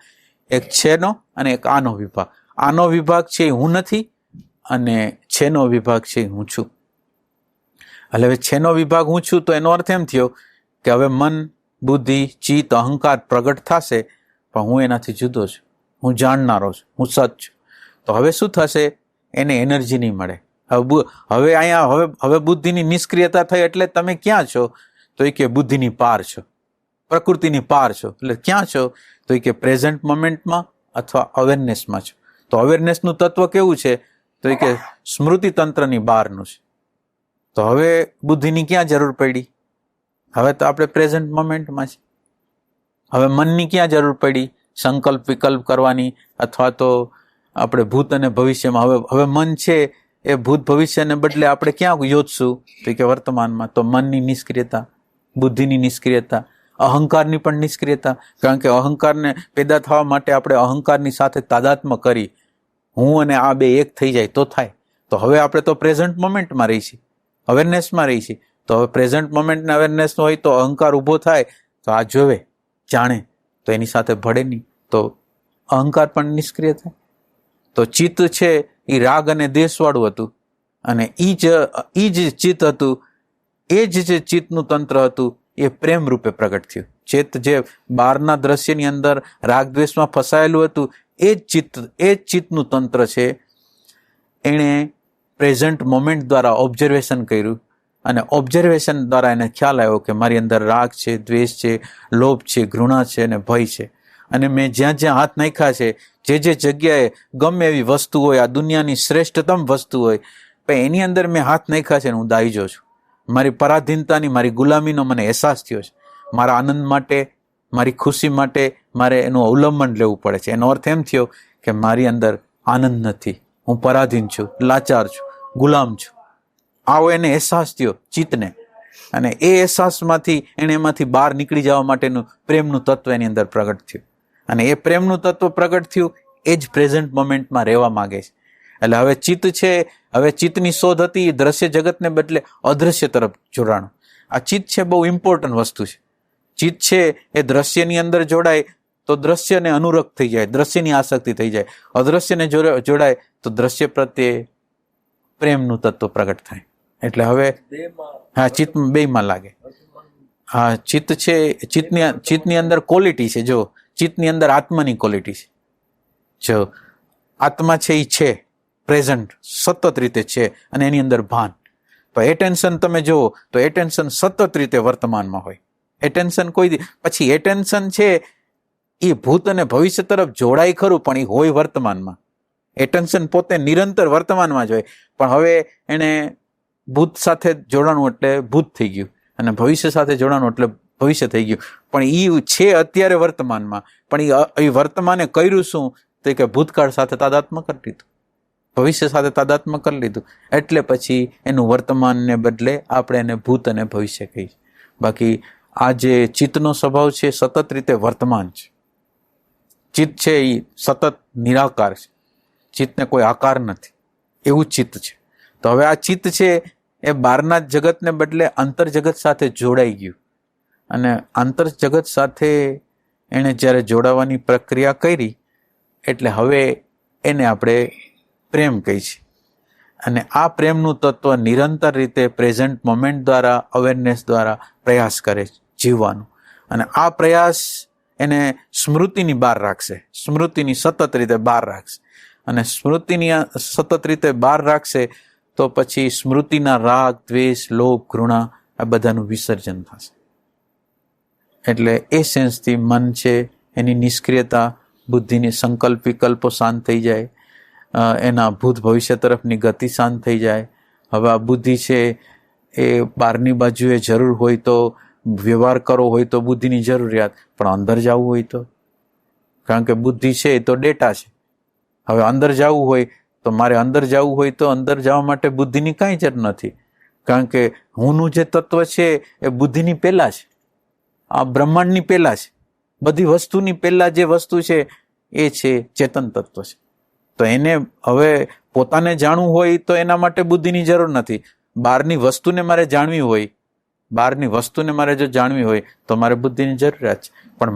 એક છેનો અને એક આનો વિભાગ. આનો વિભાગ છે હું નથી અને છેનો વિભાગ છે હું છું. એટલે હવે છેનો વિભાગ હું છું તો એનો અર્થ એમ થયો કે હવે મન, બુદ્ધિ, ચિત્ત, અહંકાર પ્રગટ થશે પણ હું એનાથી જુદો છું, હું જાણનારો છું, હું સત છું. તો હવે શું થશે? એને એનર્જી નહીં મળે. હવે અહીંયા હવે બુદ્ધિની નિષ્ક્રિયતા થઈ એટલે તમે ક્યાં છો? તો એ કે બુદ્ધિની પાર છો, પ્રકૃતિની પાર છો. એટલે ક્યાં છો? તો એ કે પ્રેઝન્ટ મોમેન્ટમાં અથવા અવેરનેસમાં છો. તો અવેરનેસનું તત્વ કેવું છે? તો એ કે સ્મૃતિ તંત્રની બહારનું છે. તો હવે બુદ્ધિની ક્યાં જરૂર પડી? હવે તો આપણે પ્રેઝન્ટ મોમેન્ટમાં છે. હવે મનની ક્યાં જરૂર પડી? સંકલ્પ વિકલ્પ કરવાની અથવા તો આપણે ભૂત અને ભવિષ્યમાં. હવે મન છે એ ભૂત ભવિષ્યને બદલે આપણે ક્યાં યોજશું? તો કે વર્તમાનમાં. તો મનની નિષ્ક્રિયતા, બુદ્ધિની નિષ્ક્રિયતા, અહંકારની પણ નિષ્ક્રિયતા. કારણ કે અહંકારને પેદા થવા માટે આપણે અહંકારની સાથે તાદાત્મ્ય કરી હું અને આ બે એક થઈ જાય તો થાય. તો હવે આપણે તો પ્રેઝન્ટ મોમેન્ટમાં રહી છીએ, અવેરનેસમાં રહી છીએ. તો હવે પ્રેઝન્ટ મોમેન્ટ ને અવેરનેસ હોય તો અહંકાર ઊભો થાય તો આ જોવે, જાણે તો એની સાથે ભળે નહીં, તો અહંકાર પણ નિષ્ક્રિય થાય. તો ચિત્ત છે એ રાગ અને દ્વેષવાળું હતું અને ઈ જ ચિત્ત હતું, એ જ જે ચિત્તનું તંત્ર હતું એ પ્રેમ રૂપે પ્રગટ થયું. ચિત્ત જે બહારના દ્રશ્યની અંદર રાગ દ્વેષમાં ફસાયેલું હતું એ જ ચિત્તનું તંત્ર છે. એણે પ્રેઝન્ટ મોમેન્ટ દ્વારા ઓબ્ઝર્વેશન કર્યું અને ઓબ્ઝર્વેશન દ્વારા એને ખ્યાલ આવ્યો કે મારી અંદર રાગ છે, દ્વેષ છે, લોભ છે, ઘૃણા છે અને ભય છે. અને મેં જ્યાં જ્યાં હાથ નાખ્યા છે, જે જગ્યાએ ગમે એવી વસ્તુ હોય, આ દુનિયાની શ્રેષ્ઠતમ વસ્તુ હોય, પણ એની અંદર મેં હાથ નાખ્યા છે ને હું દાઈજો છું. મારી પરાધીનતાની, મારી ગુલામીનો મને અહેસાસ થયો છે. મારા આનંદ માટે, મારી ખુશી માટે મારે એનું અવલંબન લેવું પડે છે. એનો અર્થ એમ થયો કે મારી અંદર આનંદ નથી, હું પરાધીન છું, લાચાર છું, ગુલામ છું. આવો એને અહેસાસ થયો ચિત્તને. અને એ અહેસાસમાંથી એણે એમાંથી બહાર નીકળી જવા માટેનું પ્રેમનું તત્વ એની અંદર પ્રગટ થયું. અને એ પ્રેમનું તત્વ પ્રગટ થયું એ જ પ્રેઝન્ટ મોમેન્ટમાં રહેવા માંગે છે. એટલે હવે ચિત્ત છે, હવે ચિત્તની શોધ હતી એ દ્રશ્ય જગતને બદલે અદ્રશ્ય તરફ જોડાણું. આ ચિત્ત છે બહુ ઇમ્પોર્ટન્ટ વસ્તુ છે. ચિત્ત છે એ દ્રશ્યની અંદર જોડાય તો દ્રશ્યને અનુરક્ત થઈ જાય, દ્રશ્યની આસક્તિ થઈ જાય. અદ્રશ્યને જોડાય તો દ્રશ્ય પ્રત્યે પ્રેમનું તત્વ પ્રગટ થાય. એટલે હવે હા, ચિત્ત બેયમાં લાગે. હા, ચિત્ત છે, ચિત્તની અંદર ક્વોલિટી છે. જો ચિત્તની અંદર આત્માની ક્વોલિટી છે. જો આત્મા છે એ છે પ્રેઝન્ટ, સતત રીતે છે અને એની અંદર ભાન. તો એટેન્શન તમે જુઓ તો એટેન્શન સતત રીતે વર્તમાનમાં હોય. એટેન્શન કોઈ પછી એટેન્શન છે એ ભૂત અને ભવિષ્ય તરફ જોડાય ખરું પણ એ હોય વર્તમાનમાં. એટેન્શન પોતે નિરંતર વર્તમાનમાં જ હોય. પણ હવે એને ભૂત સાથે જોડાણું એટલે ભૂત થઈ ગયું અને ભવિષ્ય સાથે જોડાણું એટલે ભવિષ્ય થઈ ગયું. પણ એ છે અત્યારે વર્તમાનમાં, પણ એ વર્તમાને કર્યું શું? તો કે ભૂતકાળ સાથે તાદાત્મ્ય કરી લીધું, ભવિષ્ય સાથે તાદાત્મ્ય કરી લીધું. એટલે પછી એનું વર્તમાનને બદલે આપણે એને ભૂત અને ભવિષ્ય કહીએ. બાકી આ જે ચિત્તનો સ્વભાવ છે સતત રીતે વર્તમાન છે. ચિત્ત છે એ સતત નિરાકાર છે, ચિત્તને કોઈ આકાર નથી, એવું ચિત્ત છે. તો હવે આ ચિત્ત છે એ બહારના જગતને બદલે અંતર જગત સાથે જોડાઈ ગયું અને આંતર જગત સાથે એણે જ્યારે જોડાવાની પ્રક્રિયા કરી એટલે હવે એને આપણે પ્રેમ કહી છે. અને આ પ્રેમનું તત્વ નિરંતર રીતે પ્રેઝન્ટ મોમેન્ટ દ્વારા, અવેરનેસ દ્વારા પ્રયાસ કરે જીવવાનું. અને આ પ્રયાસ એને સ્મૃતિની બહાર રાખશે, સ્મૃતિની સતત રીતે બહાર રાખશે. અને સ્મૃતિની સતત રીતે બહાર રાખશે તો પછી સ્મૃતિના રાગ, દ્વેષ, લોભ, ઘૃણા આ બધાનું વિસર્જન થશે. એટલે એ સેન્સથી મન છે એની નિષ્ક્રિયતા, બુદ્ધિની સંકલ્પ વિકલ્પો શાંત થઈ જાય, એના ભૂત ભવિષ્ય તરફની ગતિ શાંત થઈ જાય. હવે આ બુદ્ધિ છે એ બહારની બાજુએ જરૂર હોય તો વ્યવહાર કરવો હોય તો બુદ્ધિની જરૂરિયાત, પણ અંદર જવું હોય તો, કારણ કે બુદ્ધિ છે એ તો ડેટા છે. હવે અંદર જવું હોય તો મારે અંદર જવું હોય તો અંદર જવા માટે બુદ્ધિની કાંઈ જરૂર નથી, કારણ કે હુંનું જે તત્વ છે એ બુદ્ધિની પહેલા છે, આ બ્રહ્માંડની પહેલા છે, બધી વસ્તુની પહેલા જે વસ્તુ છે એ છે ચેતન તત્વ છે. તો એને હવે પોતાને જાણવું હોય તો એના માટે બુદ્ધિની જરૂર નથી. બહારની વસ્તુને મારે જાણવી હોય, બહારની વસ્તુને મારે જો જાણવી હોય તો મારે બુદ્ધિની જરૂરિયાત છે. પણ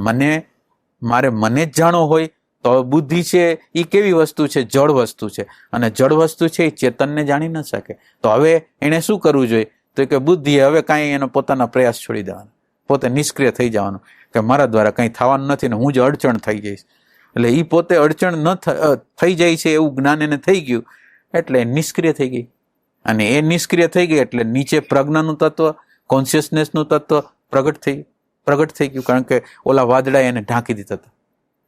મારે જ જાણવો હોય તો બુદ્ધિ છે એ કેવી વસ્તુ છે? જળ વસ્તુ છે, અને જળ વસ્તુ છે એ ચેતનને જાણી ન શકે. તો હવે એને શું કરવું જોઈએ? તો કે બુદ્ધિએ હવે કાંઈ એનો પોતાના પ્રયાસ છોડી દેવાનો, પોતે નિષ્ક્રિય થઈ જવાનું કે મારા દ્વારા કંઈ થવાનું નથી ને હું જ અડચણ થઈ જઈશ. એટલે એ પોતે અડચણ ન થઈ જાય છે એવું જ્ઞાન એને થઈ ગયું, એટલે નિષ્ક્રિય થઈ ગઈ. અને એ નિષ્ક્રિય થઈ ગઈ એટલે નીચે પ્રજ્ઞાનું તત્વ, કોન્શિયસનેસનું તત્વ પ્રગટ થઈ ગયું, કારણ કે ઓલા વાદળાએ એને ઢાંકી દીધા હતા.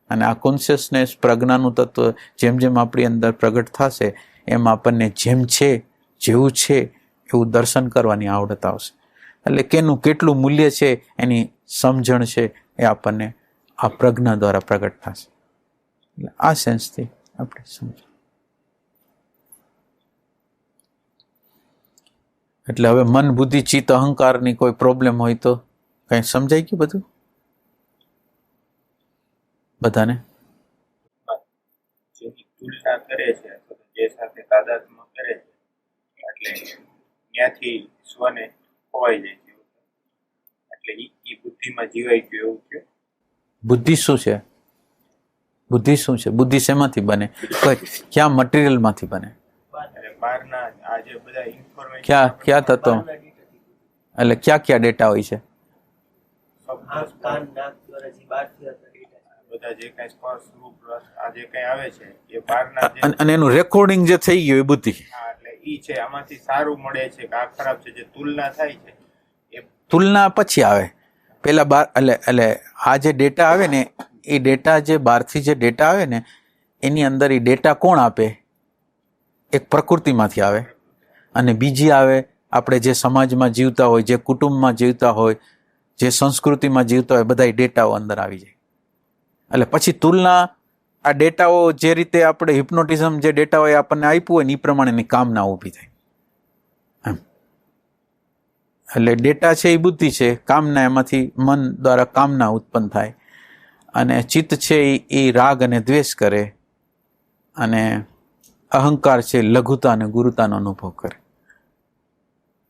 અને આ કોન્શિયસનેસ, પ્રજ્ઞાનું તત્વ જેમ જેમ આપણી અંદર પ્રગટ થશે એમ આપણને જેમ છે, જેવું છે એવું દર્શન કરવાની આવડત આવશે. એટલે કેનું કેટલું મૂલ્ય છે એની સમજણ છે એ આપણને આ પ્રજ્ઞા દ્વારા પ્રગટ થશે. એટલે આ સેન્સથી આપણે સમજ. એટલે હવે મન, બુદ્ધિ, ચિત્ત, અહંકારની કોઈ પ્રોબ્લેમ હોય તો કંઈ સમજાઈ ગયું બધું બધાને? જેની તુલના કરે છે અથવા જે સાથે તાદાત્મ્ય કરે છે એટલે ત્યાંથી સ્વને ખોવાઈ જાય છે, એટલે ઈ બુદ્ધિમાં જીવાઈ ગયું એવું કે. બુદ્ધિ શું છે? બુદ્ધિ શું છે? બુદ્ધિ શેમાંથી બને? ક્યાં મટીરિયલમાંથી બને? બહારના આ જે બધા ઇન્ફોર્મેશન ક્યાં તત્વો, એટલે ક્યાં ડેટા હોય છે? બધા જે કઈ સ્પર્શ, રૂપ, રસ આ જે કઈ આવે છે એ બહારના જે, અને એનું રેકોર્ડિંગ જે થઈ ગયું એ બુદ્ધિ. એટલે ઈ છે આમાંથી સારું મળે છે કે આ ખરાબ છે, જે તુલના થાય છે એ તુલના પછી આવે. પેલા બાર એટલે આ જે ડેટા આવે ને એ ડેટા જે બહારથી જે ડેટા આવે ને એની અંદર એ ડેટા કોણ આપે? એક પ્રકૃતિમાંથી આવે, અને બીજી આવે આપણે જે સમાજમાં જીવતા હોય, જે કુટુંબમાં જીવતા હોય, જે સંસ્કૃતિમાં જીવતા હોય, બધા ડેટાઓ અંદર આવી જાય. એટલે પછી તુલના, આ ડેટાઓ જે રીતે આપણે હિપ્નોટિઝમ જે ડેટાઓ આપણને આપ્યું હોય ને એ પ્રમાણેની કામના ઊભી થાય. એટલે ડેટા છે એ બુદ્ધિ છે, કામના એમાંથી મન દ્વારા કામના ઉત્પન્ન થાય, અને ચિત્ત છે એ રાગ અને દ્વેષ કરે, અને અહંકાર છે લઘુતા અને ગુરુતાનો અનુભવ કરે.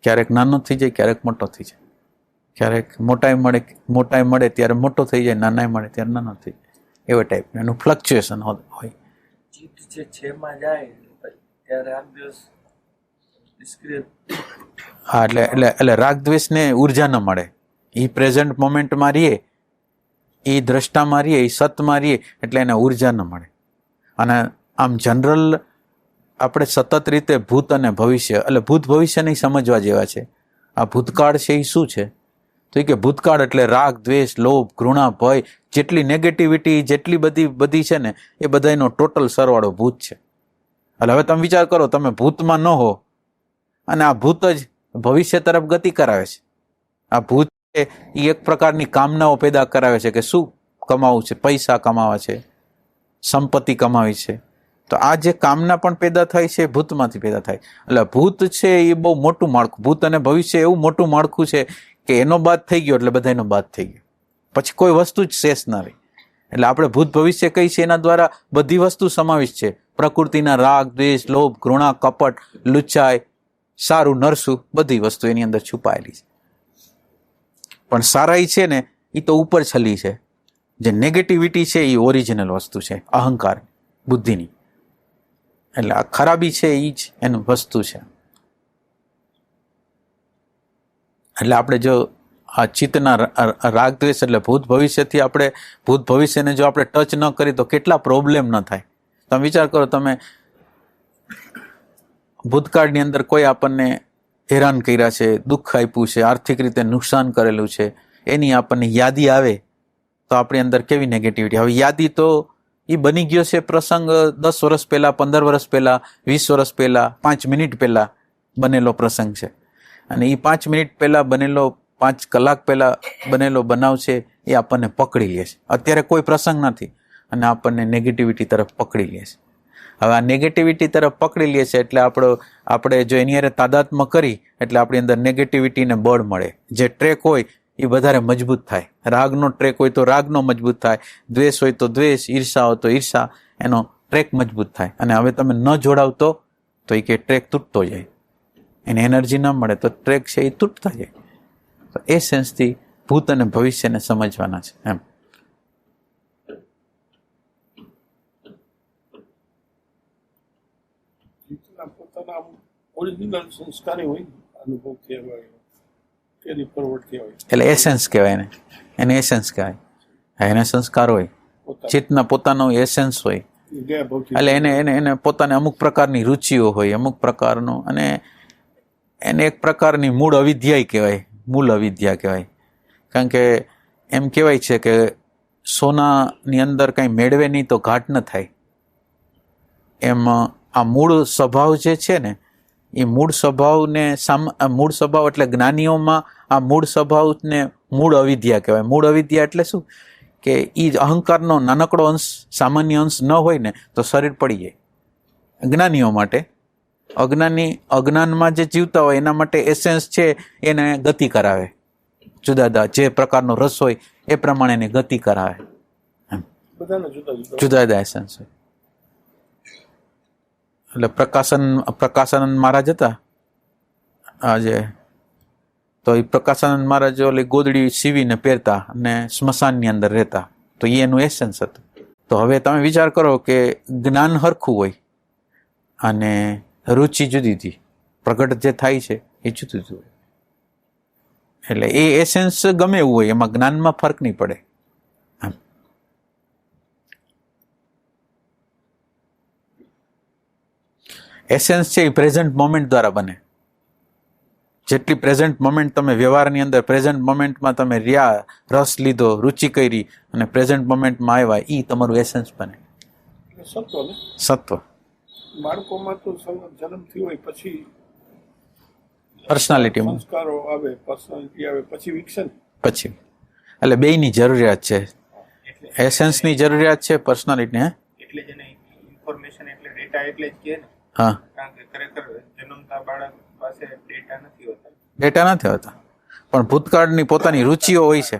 ક્યારેક નાનો થઈ જાય, ક્યારેક મોટો થઈ જાય, ક્યારેક મોટાઈ મળે ત્યારે મોટો થઈ જાય, નાનાઈ મળે ત્યારે નાનો થઈ જાય. એવા ટાઈપનું એનું ફ્લક્ચ્યુએશન હોય. ચિત્ત જે છેમાં જાય ત્યારે આમ દિવસ નિષ્ક્રિય. હા, એટલે રાગ દ્વેષને ઉર્જા ન મળે. એ પ્રેઝન્ટ મોમેન્ટમાં રહીએ, એ દ્રષ્ટામાં રહીએ, એ સતમાં રહીએ, એટલે એને ઉર્જા ન મળે. અને આમ જનરલ આપણે સતત રીતે ભૂત અને ભવિષ્ય, એટલે ભૂત ભવિષ્ય નહીં સમજવા જેવા છે. આ ભૂતકાળ છે એ શું છે? તો કે ભૂતકાળ એટલે રાગ, દ્વેષ, લોભ, ઘૃણા, ભય, જેટલી નેગેટિવિટી, જેટલી બધી છે ને એ બધાનો ટોટલ સરવાળો ભૂત છે. એટલે હવે તમે વિચાર કરો, તમે ભૂતમાં ન હો અને આ ભૂત જ ભવિષ્ય તરફ ગતિ કરાવે છે. આ ભૂત છે એ એક પ્રકારની કામનાઓ પેદા કરાવે છે કે શું કમાવું છે, પૈસા કમાવા છે, સંપત્તિ કમાવી છે. તો આ જે કામના પણ પેદા થાય છે ભૂતમાંથી પેદા થાય. એટલે ભૂત છે એ બહુ મોટું માળખું, ભૂત અને ભવિષ્ય એવું મોટું માળખું છે કે એનો બાદ થઈ ગયો એટલે બધાનો બાદ થઈ ગયો, પછી કોઈ વસ્તુ જ શેષ ના રહી. એટલે આપણે ભૂત ભવિષ્ય કહીએ છીએ એના દ્વારા બધી વસ્તુ સમાવિષ્ટ છે. પ્રકૃતિના રાગ, દ્વેષ, લોભ, ઘૃણા, કપટ, લુચ્ચાઈ, સારું નરસું, બધી વસ્તુ એની અંદર છુપાયેલી છે. પણ સારાઈ છે ને એ તો ઉપર છલી છે, જે નેગેટિવિટી છે એ ઓરિજિનલ વસ્તુ છે, અહંકાર બુદ્ધિની. એટલે આ ખરાબી છે એ જ એનું વસ્તુ છે. એટલે આપણે જો આ ચિત્તના રાગ દ્વેષ એટલે ભૂત ભવિષ્યથી આપણે ભૂત ભવિષ્યને જો આપણે ટચ ન કરી તો કેટલા પ્રોબ્લેમ ન થાય. તમે વિચાર કરો, તમે ભૂતકાળની અંદર કોઈ આપણને હેરાન કર્યા છે, દુઃખ આપ્યું છે, આર્થિક રીતે નુકસાન કરેલું છે, એની આપણને યાદી આવે તો આપણી અંદર કેવી નેગેટિવિટી. હવે યાદી તો એ બની ગયો છે પ્રસંગ 10 વર્ષ પહેલા, 15 વર્ષ પહેલા, 20 વર્ષ પહેલા, 5 મિનિટ પહેલા બનેલો પ્રસંગ છે, અને એ 5 મિનિટ પહેલા બનેલો, 5 કલાક પહેલા બનેલો બનાવ છે એ આપણને પકડી લે છે. અત્યારે કોઈ પ્રસંગ નથી અને આપણને નેગેટિવિટી તરફ પકડી લે છે. હવે આ નેગેટિવિટી તરફ પકડી લે છે એટલે આપણે જો એની હારે તાદાત્મ્ય કરી એટલે આપણી અંદર નેગેટિવિટીને બળ મળે. જે ટ્રેક હોય એ વધારે મજબૂત થાય. રાગનો ટ્રેક હોય તો રાગનો મજબૂત થાય, દ્વેષ હોય તો દ્વેષ, ઈર્ષા હોય તો ઈર્ષા, એનો ટ્રેક મજબૂત થાય. અને હવે તમે ન જોડાવતો તો એ કે ટ્રેક તૂટતો જાય, એને એનર્જી ન મળે તો ટ્રેક છે એ તૂટતા જાય. તો એ સેન્સથી ભૂત અને ભવિષ્યને સમજવાના છે એમ. પોતાના ઓરિજિનલ સંસ્કારે હોય, અનુભવ કહેવાય, તેની પરવડ કહેવાય, એટલે એસેન્સ કહેવાય એને એસેન્સ કહેવાય. એને સંસ્કાર હોય, ચિત્તના પોતાનો એસેન્સ હોય, એટલે એને પોતાને અમુક પ્રકારની રુચિઓ હોય, અમુક પ્રકારનું, અને એને એક પ્રકારની મૂળ અવિદ્યા કહેવાય, મૂળ અવિદ્યા કહેવાય. કારણ કે એમ કહેવાય છે કે સોનાની અંદર કંઈ મેળવે નહીં તો ઘાટ ન થાય. એમ આ મૂળ સ્વભાવ જે છે ને, એ મૂળ સ્વભાવને મૂળ સ્વભાવ એટલે જ્ઞાનીઓમાં આ મૂળ સ્વભાવને મૂળ અવિદ્યા કહેવાય. મૂળ અવિદ્યા એટલે શું કે એ અહંકારનો નાનકડો અંશ, સામાન્ય અંશ ન હોય ને તો શરીર પડી જાય. જ્ઞાનીઓ માટે, અજ્ઞાનમાં જે જીવતા હોય એના માટે એસેન્સ છે એને ગતિ કરાવે. જુદા જે પ્રકારનો રસ હોય એ પ્રમાણે એને ગતિ કરાવે. જુદા જુદા એસેન્સ હોય. એટલે પ્રકાશાનંદ મહારાજ હતા આજે, તો એ પ્રકાશાનંદ મહારાજ ઓલી ગોદડી સીવીને પહેરતા અને સ્મશાનની અંદર રહેતા, તો એ એનું એસેન્સ હતું. તો હવે તમે વિચાર કરો કે જ્ઞાન હરખું હોય અને રુચિ જુદી હતી, પ્રગટ જે થાય છે એ જુદું જુદું હોય. એટલે એ એસેન્સ ગમે એવું હોય, એમાં જ્ઞાનમાં ફરક નહીં પડે. એસેન્સ છે એ પ્રેઝન્ટ મોમેન્ટ દ્વારા બને. જેટલી પ્રેઝન્ટ મોમેન્ટ તમે વ્યવહારની અંદર પ્રેઝન્ટ મોમેન્ટમાં તમે રહ્યા, રસ લીધો, રુચિ કરી અને પ્રેઝન્ટ મોમેન્ટમાં આવ્યા, એ તમારું એસેન્સ બને. સત્વ બાળકોમાં તો જન્મથી હોય પછી પર્સનાલિટી સંસ્કારો આવે, પર્સનાલિટી આવે, પછી વિકસન, પછી એટલે બેયની જરૂરિયાત છે. એસેન્સની જરૂરિયાત છે, પર્સનાલિટી. હે એટલે જ એને ઇન્ફોર્મેશન એટલે ડેટા એટલે જ કહે ને. હા, કારણ કે ખરેખર જન્મતા બાળક પાસે ડેટા નથી હોતા. ડેટા નથી હોતા, પણ ભૂતકાળની પોતાની રુચિઓ હોય છે.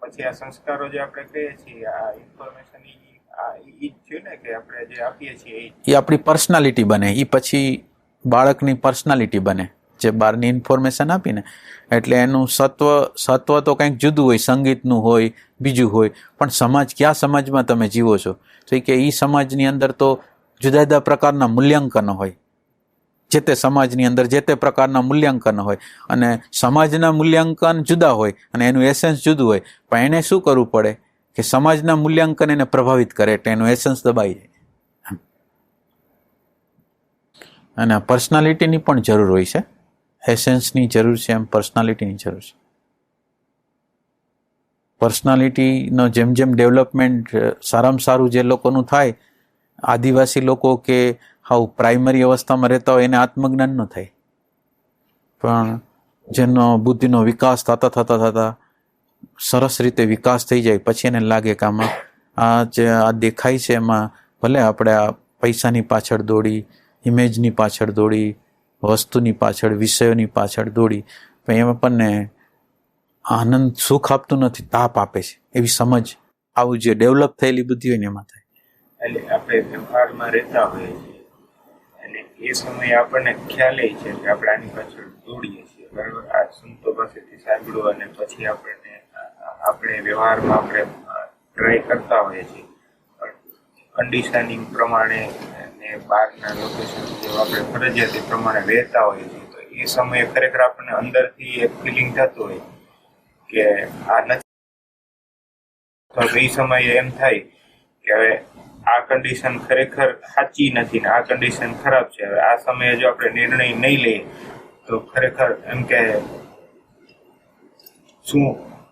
પછી આ સંસ્કારો જે આપણે કહીએ છીએ, આ ઇન્ફોર્મેશન ઈ છે ને કે આપણે જે આપીએ છીએ એ આપણી પર્સનાલિટી બને. એ પછી બાળકની પર્સનાલિટી બને જે બહારની ઇન્ફોર્મેશન આપીને. એટલે એનું સત્વ તો કંઈક જુદું હોય, સંગીતનું હોય, બીજું હોય. પણ સમાજ, કયા સમાજમાં તમે જીવો છો, તો કે એ સમાજની અંદર તો જુદા જુદા પ્રકારના મૂલ્યાંકનો હોય. જે તે સમાજની અંદર જે તે પ્રકારના મૂલ્યાંકન હોય, અને સમાજના મૂલ્યાંકન જુદા હોય અને એનું એસેન્સ જુદું હોય. પણ એને શું કરવું પડે કે સમાજના મૂલ્યાંકન એને પ્રભાવિત કરે એટલે એનું એસેન્સ દબાઈ જાય. અને પર્સનાલિટીની પણ જરૂર હોય છે. એસેન્સની જરૂર છે એમ પર્સનાલિટીની જરૂર છે. પર્સનાલિટીનો જેમ જેમ ડેવલપમેન્ટ સારામાં સારું જે લોકોનું થાય, આદિવાસી લોકો કે હાવ પ્રાઇમરી અવસ્થામાં રહેતા હોય એને આત્મજ્ઞાન ન થાય, પણ જેનો બુદ્ધિનો વિકાસ થતા સરસ રીતે વિકાસ થઈ જાય પછી એને લાગે કે આમાં આ દેખાય છે એમાં ભલે આપણે આ પૈસાની પાછળ દોડી, ઇમેજની પાછળ દોડી, વસ્તુની પાછળ, વિષયોની પાછળ દોડી, પણ એમાં પણ આનંદ, સુખ આપતું નથી, તાપ આપે છે. એવી સમજ આવું જે ડેવલપ થયેલી બુદ્ધિ હોય ને એમાં થાય. એટલે આપણે વ્યવહારમાં રહેતા હોઈએ છીએ અને એ સમયે આપણને ખ્યાલ એ છે કે આપણે આની પાછળ દોડીએ છીએ, બરાબર. આ સંતો પાસેથી સાંભળ્યું અને પછી આપણે વ્યવહારમાં આપણે ટ્રાય કરતા હોઈએ છીએ, પણ કન્ડિશનિંગ પ્રમાણે ને બહારના લોકેશન જે આપણે ફરજિયાત પ્રમાણે વહેતા હોઈએ છીએ, તો એ સમયે ખરેખર આપણને અંદરથી એક ફિલિંગ થતું હોય કે આ નથી, તો એ સમયે એમ થાય કે હવે આ કન્ડિશન ખરેખર સાચી નથી ને આ કન્ડિશન ખરાબ છે. હવે આ સમયે જો આપણે નિર્ણય નહીં લઈએ તો ખરેખર એમ કે શું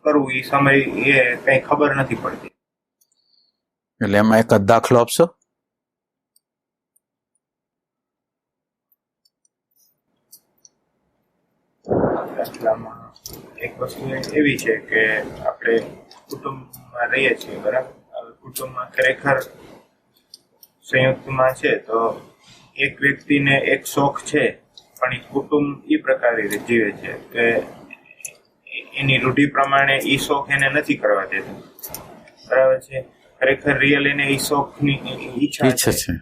કરવું એ સમય એ કઈ ખબર નથી પડતી. એટલે એમાં એક જ દાખલો આપશો? દાખલામાં એક વસ્તુ એવી છે કે આપણે કુટુંબમાં રહીએ છીએ, બરાબર. હવે કુટુંબમાં ખરેખર સંયુક્તમાં છે તો એક વ્યક્તિને એક શોખ છે, પણ એ કુટુંબ એ પ્રકારે જીવે છે કે એની રૂઢિ પ્રમાણે એ શોખ એને નથી કરવા દેતું, બરાબર છે. ખરેખર રિયલ એને એ શોખની ઈચ્છા છે.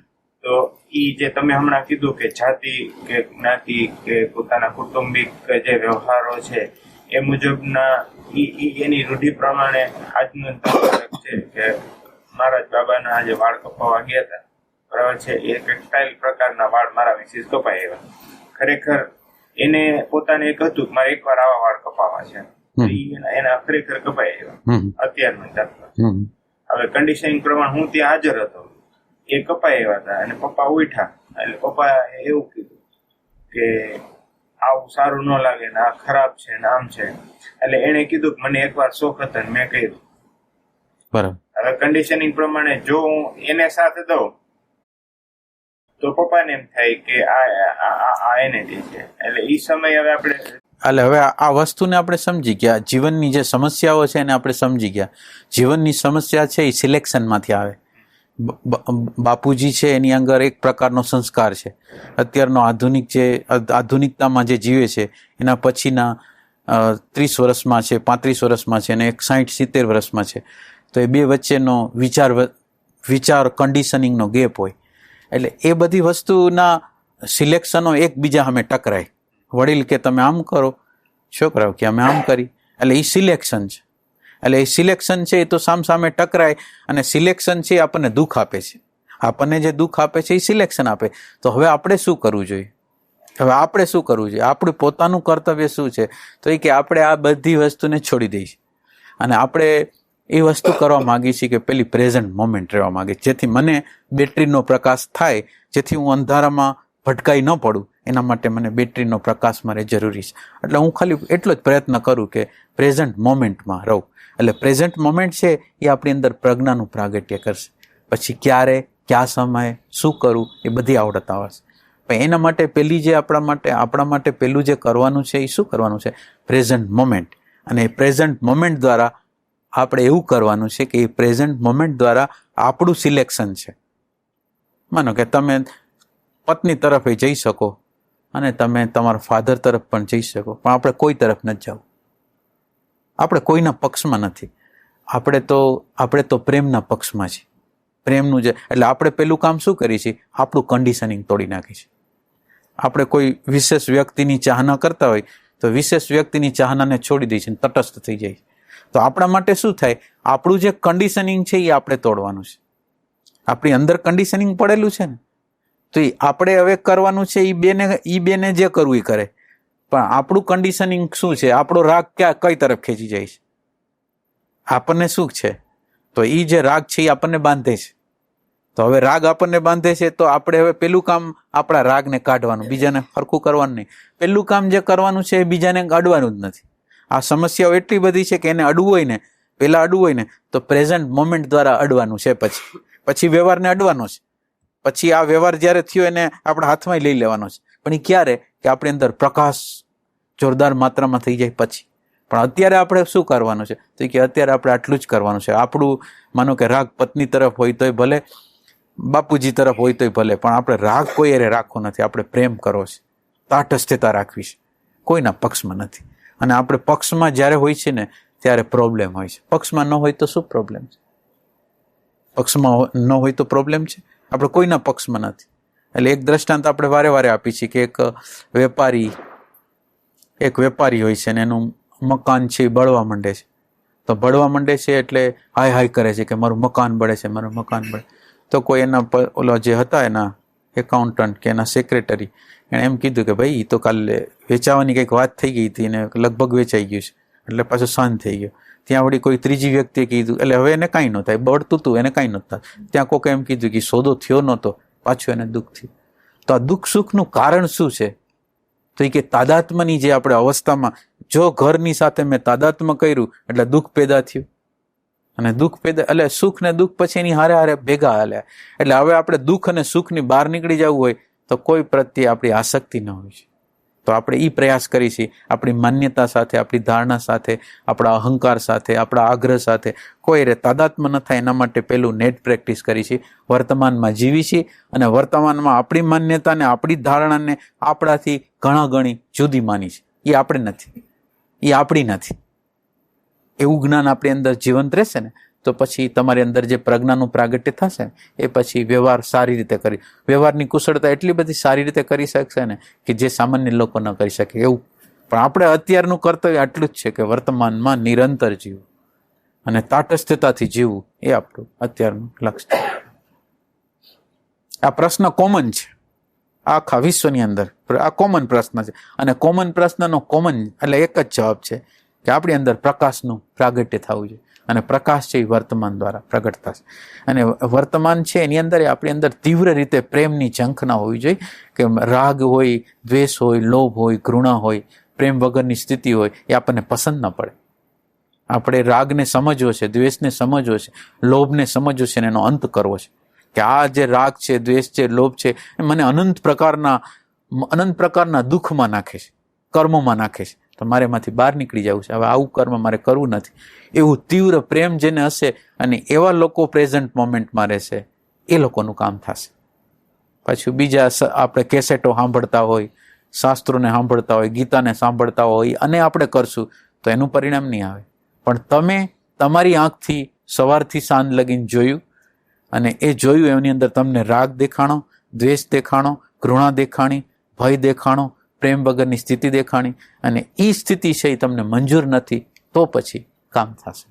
તો એ જે તમે હમણાં કીધું કે જાતિ કે જ્ઞાતિ કે પોતાના કુટુંબિક જે વ્યવહારો છે એ મુજબના એની રૂઢિ પ્રમાણે આજનું છે કે મારા જ બાબાના આજે વાળ કપાવવા ગયા હતા, બરાબર છે. એ સ્ટાઇલ પ્રકારના વાળ મારા મિસિસ કપાઈ આવ્યા. ખરેખર એને પોતાને એક હતું કે મારે એકવાર આવા વાળ કપાવવા છે, એના ખરેખર કપાઈ આવ્યા અત્યારના જાતમાં. હવે કન્ડિશનિંગ પ્રમાણે હું ત્યાં હાજર હતો, એ કપાઈ આવ્યા હતા અને પપ્પા ઉઠ્યા એટલે પપ્પા એવું કીધું કે આવું સારું ન લાગે ને આ ખરાબ છે ને આમ છે. એટલે એને કીધું કે મને એકવાર શોખ હતા ને મેં કહ્યું, બરાબર. હવે કન્ડિશનિંગ પ્રમાણે જો હું એને સાથે દઉં તો પપ્પાને એમ થાય કે આ એને દે છે. એટલે એ સમય હવે આપણે એટલે હવે આ વસ્તુને આપણે સમજી ગયા, જીવનની જે સમસ્યાઓ છે એને આપણે સમજી ગયા. જીવનની સમસ્યા છે એ સિલેક્શનમાંથી આવે. બાપુજી છે એની અંદર એક પ્રકારનો સંસ્કાર છે. અત્યારનો આધુનિકતામાં જે જીવે છે એના પછીના 30 વર્ષમાં છે, 35 વર્ષમાં છે અને એક 60-70 વર્ષમાં છે, તો એ બે વચ્ચેનો વિચાર કન્ડિશનિંગનો ગેપ હોય. એટલે એ બધી વસ્તુના સિલેક્શનો એકબીજા સામે ટકરાય. વડીલ કે તમે આમ કરો, છોકરાઓ કે અમે આમ કરી, એટલે એ સિલેક્શન છે. એટલે એ સિલેક્શન છે એ તો સામે ટકરાય અને સિલેક્શન છે એ આપણને દુઃખ આપે છે. આપણને જે દુઃખ આપે છે એ સિલેક્શન આપે. તો હવે આપણે શું કરવું જોઈએ? આપણું પોતાનું કર્તવ્ય શું છે? તો એ કે આપણે આ બધી વસ્તુને છોડી દઈશું અને આપણે એ વસ્તુ કરવા માંગીએ છીએ કે પેલી પ્રેઝન્ટ મોમેન્ટ રહેવા માંગે, જેથી મને બેટરીનો પ્રકાશ થાય, જેથી હું અંધારામાં ભટકાઈ ન પડું. એના માટે મને બેટરીનો પ્રકાશ મારે જરૂરી છે. એટલે હું ખાલી એટલો જ પ્રયત્ન કરું કે પ્રેઝન્ટ મોમેન્ટમાં રહું. એટલે પ્રેઝન્ટ મોમેન્ટ છે એ આપણી અંદર પ્રજ્ઞાનું પ્રાગટ્ય કરશે. પછી ક્યારે, કયા સમયે, શું કરવું એ બધી આવડત આવશે. પણ એના માટે પેલી જે આપણા માટે પેલું જે કરવાનું છે એ શું કરવાનું છે? Present moment. અને એ પ્રેઝન્ટ મોમેન્ટ દ્વારા આપણે એવું કરવાનું છે કે એ પ્રેઝન્ટ મોમેન્ટ દ્વારા આપણું સિલેક્શન છે. માનો કે તમે પત્ની તરફ જઈ શકો અને તમે તમારા ફાધર તરફ પણ જઈ શકો, પણ આપણે કોઈ તરફ નથી જવું. આપણે કોઈના પક્ષમાં નથી. આપણે તો પ્રેમના પક્ષમાં છીએ. પ્રેમનું જે એટલે આપણે પેલું કામ શું કરીએ છીએ? આપણું કન્ડિશનિંગ તોડી નાખીએ છીએ. આપણે કોઈ વિશેષ વ્યક્તિની ચાહના કરતા હોય તો વિશેષ વ્યક્તિની ચાહનાને છોડી દઈએ છીએ, તટસ્થ થઈ જાય. તો આપણા માટે શું થાય? આપણું જે કન્ડિશનિંગ છે એ આપણે તોડવાનું છે. આપણી અંદર કન્ડિશનિંગ પડેલું છે ને, તો એ આપણે હવે કરવાનું છે. એ બેને જે કરવું એ કરે, પણ આપણું કન્ડિશનિંગ શું છે? આપણો રાગ કઈ તરફ ખેંચી જાય છે? આપણને શું છે? તો એ જે રાગ છે એ આપણને બાંધે છે. તો હવે રાગ આપણને બાંધે છે તો આપણે હવે પેલું કામ આપણા રાગને કાઢવાનું, બીજાને હરખું કરવાનું નહીં. પેલું કામ જે કરવાનું છે એ બીજાને અડવાનું જ નથી. આ સમસ્યાઓ એટલી બધી છે કે એને અડવું હોય ને, પહેલા અડવું હોય ને તો પ્રેઝન્ટ મોમેન્ટ દ્વારા અડવાનું છે. પછી વ્યવહારને અડવાનો છે. પછી આ વ્યવહાર જ્યારે થયો એને આપણા હાથમાં લઈ લેવાનો છે. પણ એ ક્યારે? કે આપણી અંદર પ્રકાશ જોરદાર માત્રામાં થઈ જાય પછી. પણ અત્યારે આપણે શું કરવાનું છે? તો કે અત્યારે આપણે આટલું જ કરવાનું છે. આપણું માનો કે રાગ પત્ની તરફ હોય તોય ભલે, બાપુજી તરફ હોય તોય ભલે, પણ આપણે રાગ કોઈ એરે રાખવો નથી. આપણે પ્રેમ કરવો છે, તાટસ્થતા રાખવી છે, કોઈના પક્ષમાં નથી. અને આપણે પક્ષમાં જ્યારે હોય છે ને ત્યારે પ્રોબ્લેમ હોય છે. પક્ષમાં ન હોય તો શું પ્રોબ્લેમ છે? પક્ષમાં ન હોય તો પ્રોબ્લેમ છે. આપણે કોઈના પક્ષમાં નથી. એટલે એક દ્રષ્ટાંત આપણે વારે વારે આપી છીએ કે એક વેપારી હોય છે ને એનું મકાન છે બળવા માંડે છે. તો બળવા માંડે છે એટલે હાય હાય કરે છે કે મારું મકાન બળે છે, મારું મકાન બળે. તો કોઈ એના ઓલો જે હતા એના એકાઉન્ટન્ટ કે એના સેક્રેટરી, એણે એમ કીધું કે ભાઈ તો કાલે વેચાવાની કંઈક વાત થઈ ગઈ હતી ને લગભગ વેચાઈ ગયું છે, એટલે પાછું શાંત થઈ ગયો. ત્યાં વળી કોઈ ત્રીજી વ્યક્તિએ કીધું, એટલે હવે એને કાંઈ ન થાય, બળતું હતું એને કાંઈ નહોતું થાય. ત્યાં કોકે એમ કીધું કે સોદો થયો નહોતો, પાછું એને દુઃખ થયું. તો આ દુઃખ સુખનું કારણ શું છે? તો એ કે તાદાત્મ્યની જે આપણે અવસ્થામાં, જો ઘરની સાથે મેં તાદાત્મ્ય કર્યું એટલે દુઃખ પેદા થયું, અને દુઃખ પેદા એટલે સુખ ને દુઃખ પછી એની હારે હારે ભેગા હાલ્યા. એટલે હવે આપણે દુઃખ અને સુખની બહાર નીકળી જવું હોય તો કોઈ પ્રત્યે આપણી આસક્તિ ન હોય છે. તો આપણે એ પ્રયાસ કરીશું, આપણી માન્યતા સાથે, આપણી ધારણા સાથે, આપણા અહંકાર સાથે, આપણા આગ્રહ સાથે કોઈ રે તાદાત્મ્ય ન થાય એના માટે પેલું નેટ પ્રેક્ટિસ કરીશું. વર્તમાનમાં જીવીશું અને વર્તમાનમાં આપણી માન્યતાને, આપણી ધારણાને આપણાથી ઘણા ગણી જુદી માની છે. એ આપણે નથી, એ આપણી નથી. એવું જ્ઞાન આપણી અંદર જીવંત રહેશે ને તો પછી તમારી અંદર જે પ્રજ્ઞાનું પ્રાગટ્ય થશે ને એ પછી વ્યવહાર સારી રીતે કરી, વ્યવહારની કુશળતા એટલી બધી સારી રીતે કરી શકશે ને કે જે સામાન્ય લોકો ન કરી શકે એવું. પણ આપણે અત્યારનું કર્તવ્ય આટલું જ છે કે વર્તમાનમાં નિરંતર જીવવું અને તાટસ્થતાથી જીવવું, એ આપણું અત્યારનું લક્ષ્ય. આ પ્રશ્ન કોમન છે આખા વિશ્વની અંદર, આ કોમન પ્રશ્ન છે, અને કોમન પ્રશ્નનો કોમન એટલે એક જ જવાબ છે કે આપણી અંદર પ્રકાશનું પ્રાગટ્ય થવું જોઈએ, અને પ્રકાશ છે એ વર્તમાન દ્વારા પ્રગટ થશે. અને વર્તમાન છે એની અંદર આપણી અંદર તીવ્ર રીતે પ્રેમની ઝંખના હોવી જોઈએ, કે રાગ હોય, દ્વેષ હોય, લોભ હોય, ઘૃણા હોય, પ્રેમ વગરની સ્થિતિ હોય, એ આપણને પસંદ ન પડે. આપણે રાગને સમજવો છે, દ્વેષને સમજવો છે, લોભને સમજવો છે, અને એનો અંત કરવો છે. કે આ જે રાગ છે, દ્વેષ છે, લોભ છે, એ મને અનંત પ્રકારના દુઃખમાં નાખે છે, કર્મોમાં નાખે છે. તો મારે એમાંથી બહાર નીકળી જવું છે, હવે આવું કર્મ મારે કરવું નથી. એવું તીવ્ર પ્રેમ જેને હશે અને એવા લોકો પ્રેઝન્ટ મોમેન્ટમાં રહેશે, એ લોકોનું કામ થશે. પાછું બીજા આપણે કેસેટો સાંભળતા હોય, શાસ્ત્રોને સાંભળતા હોય, ગીતાને સાંભળતા હોય અને આપણે કરશું તો એનું પરિણામ નહીં આવે. પણ તમે તમારી આંખથી સવારથી સાંજ લગીને જોયું, અને એ જોયું એની અંદર તમને રાગ દેખાણો, દ્વેષ દેખાણો, ઘૃણા દેખાણી, ભય દેખાણો, પ્રેમ વગરની સ્થિતિ દેખાણી, અને એ સ્થિતિ છે એ તમને મંજૂર નથી, તો પછી કામ થશે.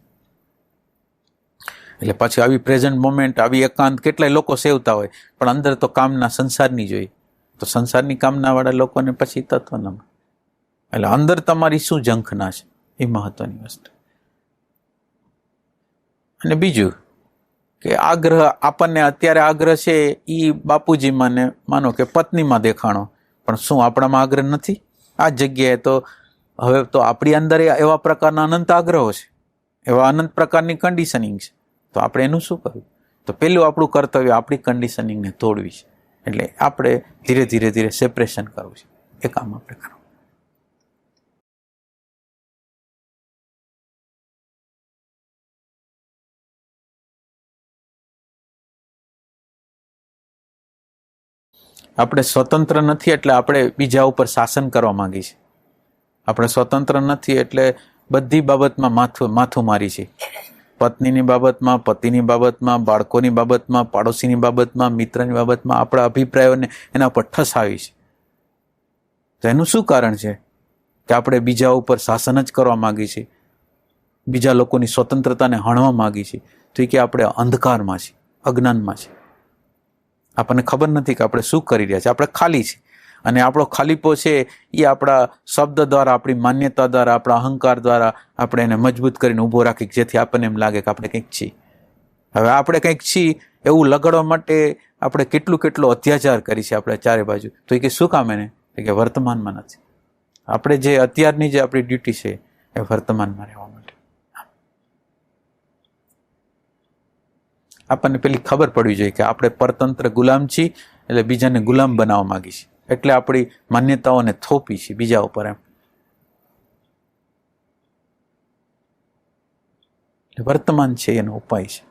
એટલે પછી આવી પ્રેઝન્ટ મોમેન્ટ, આવી એકાંત કેટલાય લોકો સેવતા હોય, પણ અંદર તો કામના સંસારની જોઈએ. તો સંસારની કામના વાળા લોકોને પછી તત્વ ન મળે. એટલે અંદર તમારી શું ઝંખના છે એ મહત્વની વસ્તુ. અને બીજું કે આગ્રહ, આપણને અત્યારે આગ્રહ છે એ બાપુજીમાં ને માનો કે પત્નીમાં દેખાણો, પણ શું આપણામાં આગ્રહ નથી? આ જગ્યાએ તો હવે તો આપણી અંદર એવા પ્રકારના અનંત આગ્રહો છે, એવા અનંત પ્રકારની કન્ડિશનિંગ છે. તો આપણે એનું શું કરવું? તો પેલું આપણું કર્તવ્ય આપણી કન્ડિશનિંગને તોડવી છે. એટલે આપણે ધીરે ધીરે ધીરે સેપરેશન કરવું છે, એ કામ આપણે કરવું. આપણે સ્વતંત્ર નથી એટલે આપણે બીજા ઉપર શાસન કરવા માંગી છે. આપણે સ્વતંત્ર નથી એટલે બધી બાબતમાં માથું મારી છે. પત્નીની બાબતમાં, પતિની બાબતમાં, બાળકોની બાબતમાં, પાડોશીની બાબતમાં, મિત્રની બાબતમાં આપણા અભિપ્રાયોને એના પર ઠસ આવી છે. તો એનું શું કારણ છે? કે આપણે બીજા ઉપર શાસન જ કરવા માંગી છીએ, બીજા લોકોની સ્વતંત્રતાને હણવા માંગી છીએ. તો એ કે આપણે અંધકારમાં છીએ, અજ્ઞાનમાં છીએ. આપણને ખબર નથી કે આપણે શું કરી રહ્યા છીએ. આપણે ખાલી છે, અને આપણો ખાલીપો છે એ આપણા શબ્દ દ્વારા, આપણી માન્યતા દ્વારા, આપણા અહંકાર દ્વારા આપણે એને મજબૂત કરીને ઊભો રાખી, જેથી આપણને એમ લાગે કે આપણે કંઈક છીએ. હવે આપણે કંઈક છીએ એવું લગાડવા માટે આપણે કેટલો અત્યાચાર કરી છે આપણે ચારે બાજુ. તો એ કે શું કામ એને? કે વર્તમાનમાં નથી. આપણે જે અત્યારની જે આપણી ડ્યુટી છે એ વર્તમાનમાં રહેવા માટે. આપણને પેલી ખબર પડવી જોઈએ કે આપણે પરતંત્ર ગુલામ છીએ, એટલે બીજાને ગુલામ બનાવવા માંગી છીએ, એટલે આપણી માન્યતાઓને થોપી છે બીજા ઉપર. એમ વર્તમાન છે એનો ઉપાય છે.